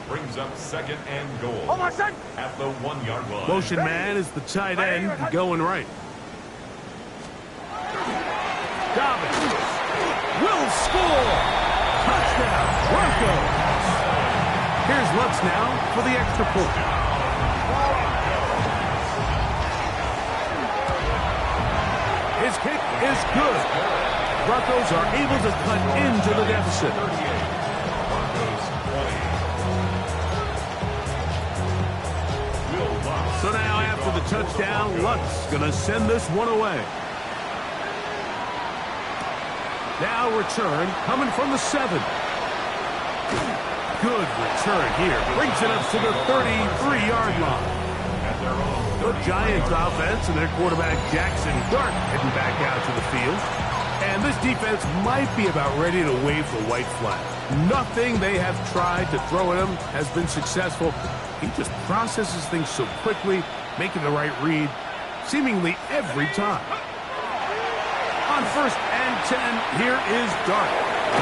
Brings up 2nd and goal at the 1-yard line. Motion man is the tight end going right. Dobbins will score. Touchdown, Broncos. Here's Lutz now for the extra point. His kick is good. Broncos are able to cut into the deficit. So now after the touchdown, Lutz going to send this one away. Now return coming from the 7. Good return here. Brings it up to the 33-yard line. The Giants offense and their quarterback Jackson Dart heading back out to the field. And this defense might be about ready to wave the white flag. Nothing they have tried to throw at him has been successful. He just processes things so quickly, making the right read seemingly every time. On 1st and 10, here is Dart.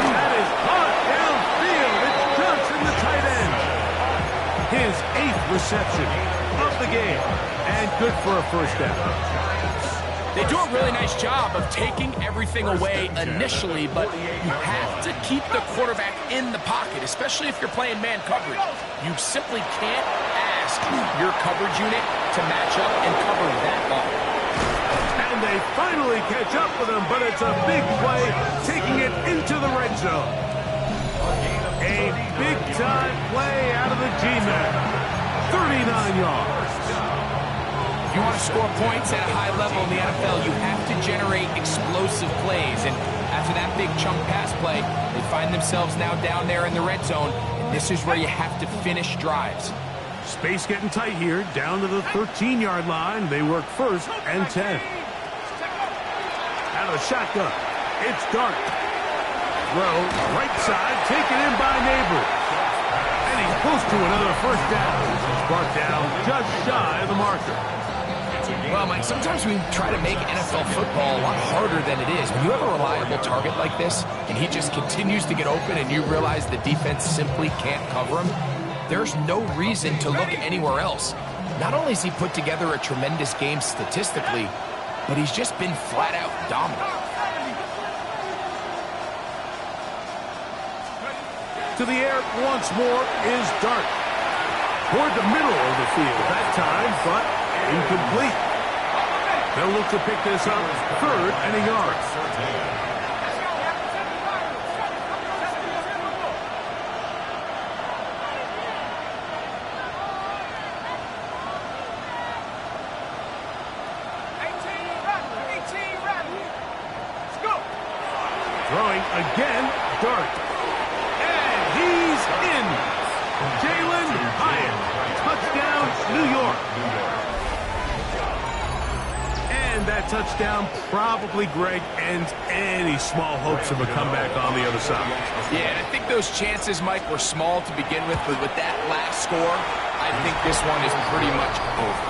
That is caught downfield. It's Johnson, the tight end. His 8th reception of the game. And good for a 1st down. They do a really nice job of taking everything away initially, but you have to keep the quarterback in the pocket, especially if you're playing man coverage. You simply can't ask your coverage unit to match up and cover that long. And they finally catch up with him, but it's a big play, taking it into the red zone. A big-time play out of the G-Men. 39 yards. If you want to score points at a high level in the NFL, you have to generate explosive plays. And after that big chunk pass play, they find themselves now down there in the red zone. And this is where you have to finish drives. Space getting tight here, down to the 13-yard line. They work first and 10. Out of the shotgun, it's Dart. Throw, right side, taken in by Neighbors. And he's close to another first down. He's brought down just shy of the marker. Well, Mike, sometimes we try to make NFL football a lot harder than it is. When you have a reliable target like this, and he just continues to get open, and you realize the defense simply can't cover him, there's no reason to look anywhere else. Not only has he put together a tremendous game statistically, but he's just been flat-out dominant. To the air once more is Dart. Toward the middle of the field that time, but incomplete. They'll look to pick this up, third and a yard. Throwing again, Dart. And he's in. Jalen Hyatt. Touchdown, New York. And that touchdown probably, Greg, ends any small hopes of a comeback on the other side. Yeah, and I think those chances, Mike, were small to begin with, but with that last score, I think this one is pretty much over.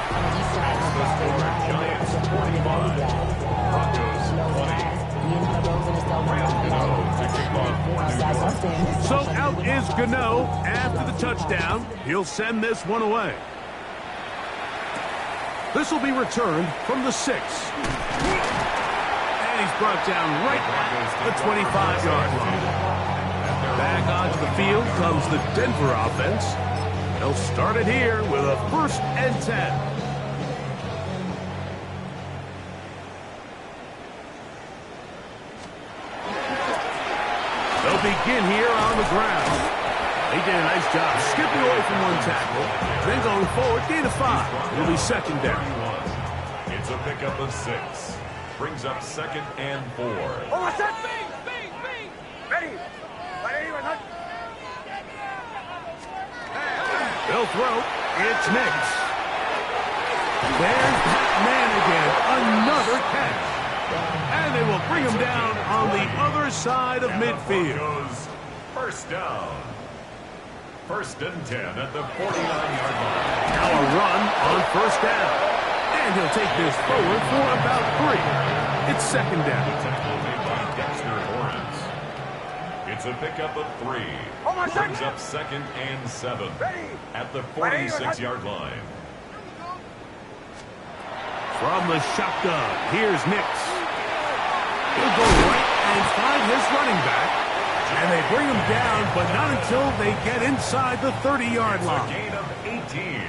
So out is Gano after the touchdown. He'll send this one away. This will be returned from the 6. And he's brought down right at the 25-yard line. Back onto the field comes the Denver offense. They'll start it here with a 1st and 10. They'll begin here on the ground. They did a nice job skipping away from one tackle, then going forward, gain of 5. It'll be second down. It's a pickup of 6. Brings up 2nd and 4. They'll throw. It's Nix. There's Pat Man again. Another catch. And they will bring him down on the other side of midfield. Goes first down. 1st and 10 at the 49-yard line. Now a run on first down. And he'll take this forward for about 3. It's second down. It's a pickup of 3. Brings up 2nd and 7 at the 46-yard line. From the shotgun, here's Nix. He'll go right and find his running back. And they bring him down, but not until they get inside the 30-yard line. A gain of 18.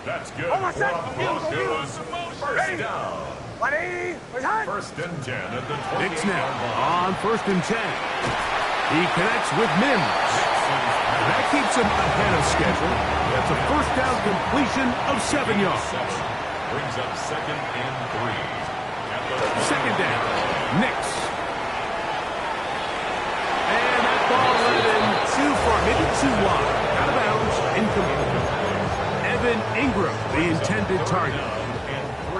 That's good for the Broncos. First down. 1st and 10 at the 20-yard line. Nix now on 1st and 10. He connects with Mims. That keeps him ahead of schedule. That's a first down completion of 7 yards. Brings up 2nd and 3. At the Second down, Nix. And that ball went in too far, maybe too wide. Out of bounds, incomplete. Evan Ingram, the intended target.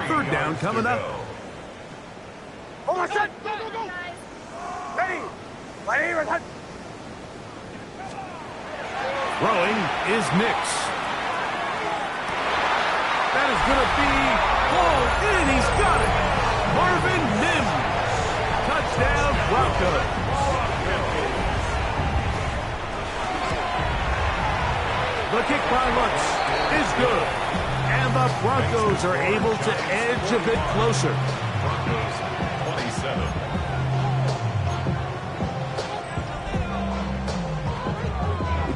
3rd down coming up. Throwing is Nix. That is going to be pulled in. He's got it. Marvin Mims. Touchdown, Broncos. The kick by Lutz is good. And the Broncos are able to edge a bit closer. Broncos 27.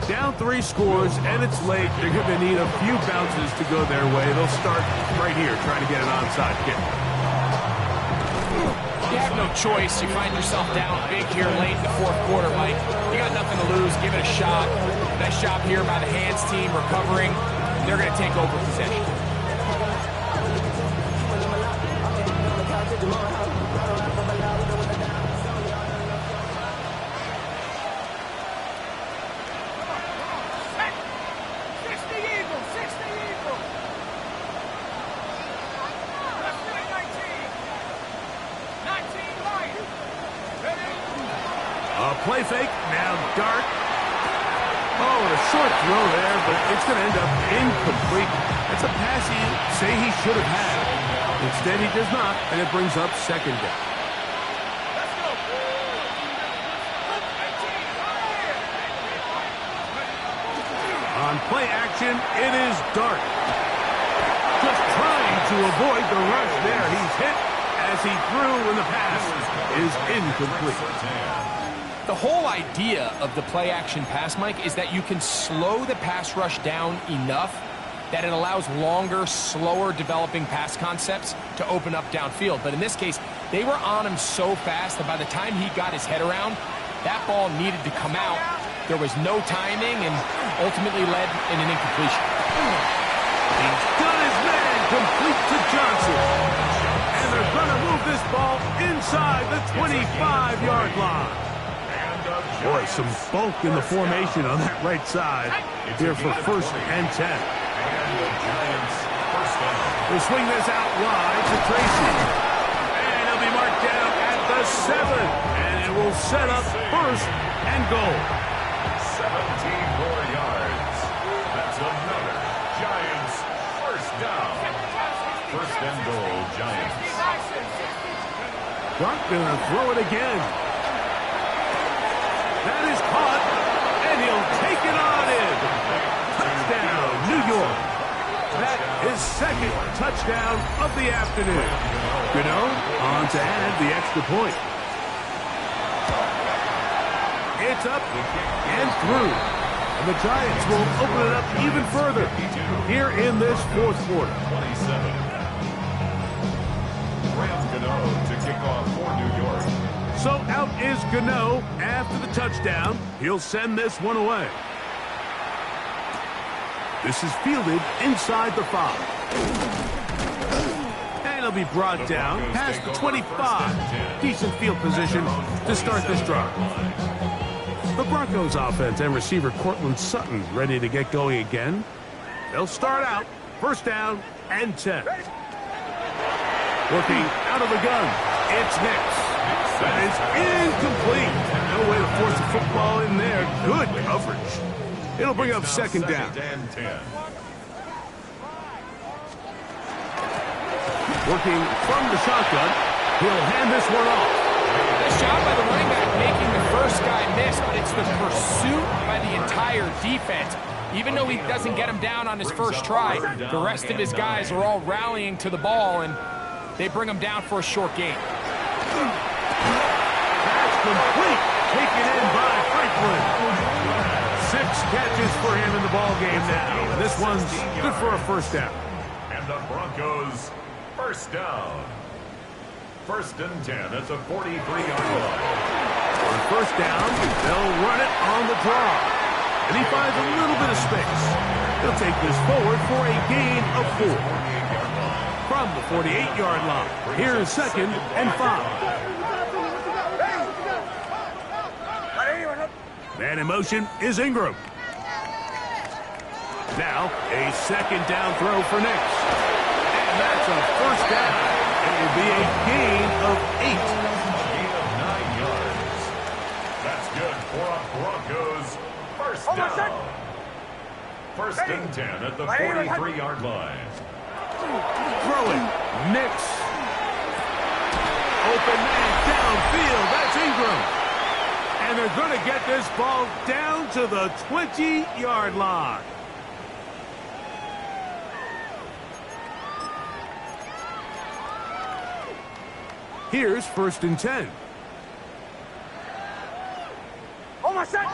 Down 3 scores, and it's late. They're going to need a few bounces to go their way. They'll start right here trying to get an onside kick. You have no choice. You find yourself down big here late in the fourth quarter, Mike. You got nothing to lose. Give it a shot. Nice job here by the hands team recovering. They're going to take over possession. Play fake, now dart. Oh, a short throw there, but it's going to end up incomplete. That's a pass he say he should have had. Instead, he does not, and it brings up second down. On play action, it is Dart. Just trying to avoid the rush there. He's hit as he threw, and the pass is incomplete. The whole idea of the play-action pass, Mike, is that you can slow the pass rush down enough that it allows longer, slower developing pass concepts to open up downfield. But in this case, they were on him so fast that by the time he got his head around, that ball needed to come out. There was no timing and ultimately led in an incompletion. He's done his man, complete to Johnson. And they're going to move this ball inside the 25-yard line. Boy, some bulk in the formation on that right side here for first and 10. They'll swing this out wide to Tracy. And he'll be marked down at the 7. And it will set up first and goal. 17 more yards. That's another Giants first down. First and goal, Giants. Clark gonna throw it again. That is caught, and he'll take it on in. Touchdown, New York. That is second touchdown of the afternoon. On to add the extra point. It's up and through. And the Giants will open it up even further here in this fourth quarter. 27. To kick off for New York. So out is Gano after the touchdown. He'll send this one away. This is fielded inside the 5. And he'll be brought down past the 25. Decent field position to start this drive. The Broncos offense and receiver Cortland Sutton ready to get going again. They'll start out first down and 10. Looking out of the gun, it's Hicks. That is incomplete. No way to force the football in there. Good coverage. It'll bring up second down. Working from the shotgun, he'll hand this one off. Nice job by the running back making the first guy miss, but it's the pursuit by the entire defense. Even though he doesn't get him down on his first try, the rest of his guys are all rallying to the ball, and they bring him down for a short gain. That's complete. Taken in by Franklin. 6 catches for him in the ball game now. This one's good for a first down. And the Broncos first down. First and 10 at the 43-yard line. On first down, they'll run it on the draw. And he finds a little bit of space. He'll take this forward for a gain of 4. From the 48-yard line. Here is second and 5. Man in motion is Ingram. Now, a second down throw for Nix. And that's a first down. It will be a gain of 8. Gain of 9 yards. That's good for a Broncos first down. First and 10 at the 43-yard line. Throwing. Nix. Open man downfield. That's Ingram. And they're going to get this ball down to the 20-yard line. Here's 1st and 10. Oh, my set.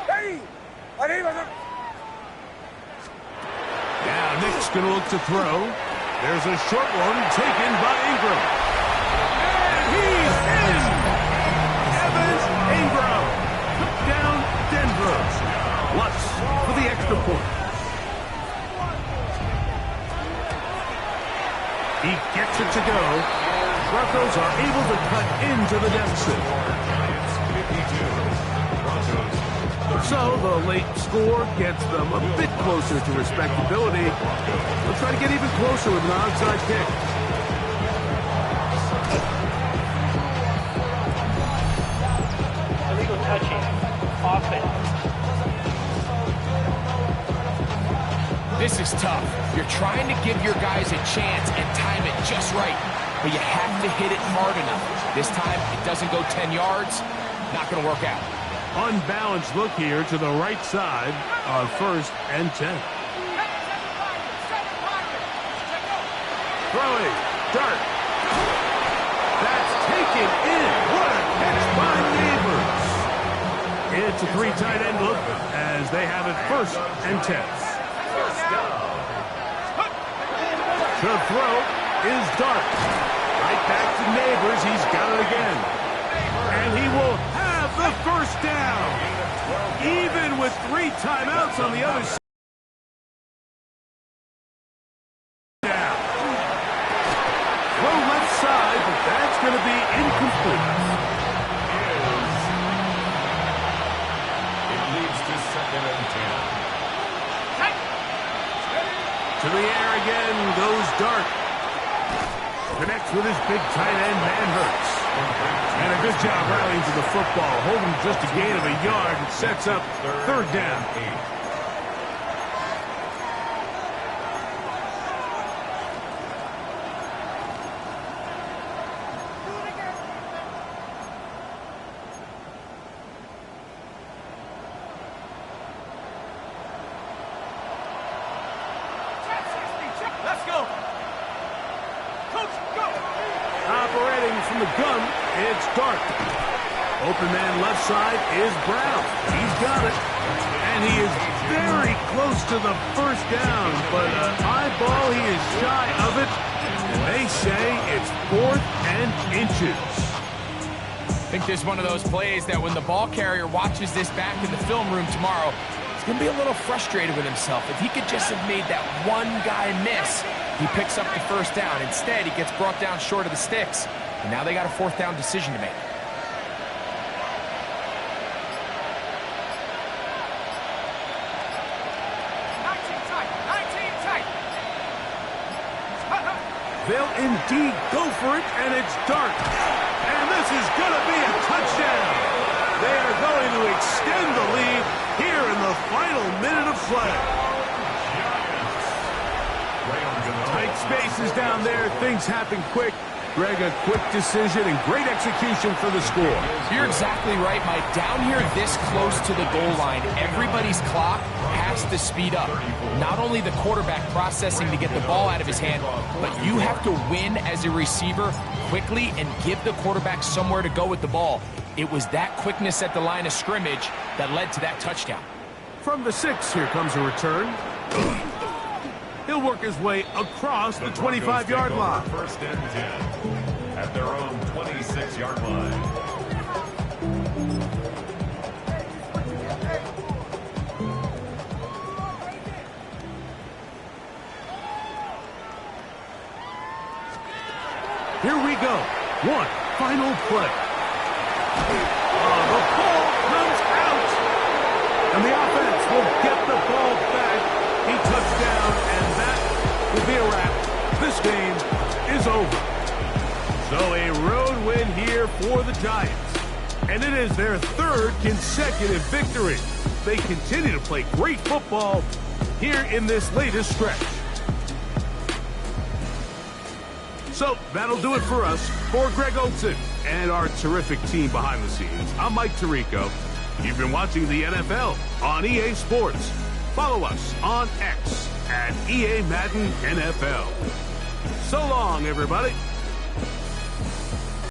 Hey. Now Nick's going to look to throw. There's a short one taken by Ingram. And he's in! Evans Ingram took down Denver. Lutz for the extra point. He gets it to go. Broncos are able to cut into the deficit. So the late score gets them a bit closer to respectability. They'll try to get even closer with an onside kick. Illegal touching. Offense. This is tough. You're trying to give your guys a chance and time it just right, but you have to hit it hard enough. This time, it doesn't go 10 yards. Not going to work out. Unbalanced look here to the right side on 1st and 10. Throwing. Dart. That's taken in. What a catch by Neighbors. It's a 3 tight end look as they have it 1st and 10. The throw is Dart. Right back to Neighbors. He's got it again. And he will have the 1st down. Even with 3 timeouts on the other side. Throw left side, but that's going to be incomplete. It leads to 2nd and 10. To the air again goes Dart. Connects with his big tight end, Manhurts. And a good job rallying to the football, holding just a gain of a yard and sets up 3rd down. Let's go. Coach, go. Operating from the gun, it's Dart. Open man left side is Brown. He's got it. And he is very close to the 1st down, but eyeball, he is shy of it. And they say it's 4th and inches. I think this is one of those plays that when the ball carrier watches this back in the film room tomorrow, he's going to be a little frustrated with himself. If he could just have made that one guy miss, he picks up the 1st down. Instead, he gets brought down short of the sticks. And now they got a 4th down decision to make. They'll indeed go for it, and it's Dart. And this is going to be a touchdown. They are going to extend the lead here in the final minute of play. Tight spaces down there. Things happen quick. Greg, a quick decision and great execution for the score. You're exactly right, Mike. Down here this close to the goal line, everybody's clock has to speed up. Not only the quarterback processing to get the ball out of his hand, but you have to win as a receiver quickly and give the quarterback somewhere to go with the ball. It was that quickness at the line of scrimmage that led to that touchdown. From the 6, here comes a return. He'll work his way across the 25-yard line. 1st and 10 at their own 26-yard line. Here we go. One final play. The ball comes out. And the offense will get the ball back. He touchdown, and that will be a wrap. This game is over. So a road win here for the Giants. And it is their 3rd consecutive victory. They continue to play great football here in this latest stretch. So that'll do it for us. For Greg Olsen and our terrific team behind the scenes, I'm Mike Tirico. You've been watching the NFL on EA Sports. Follow us on X at EA Madden NFL. So long, everybody.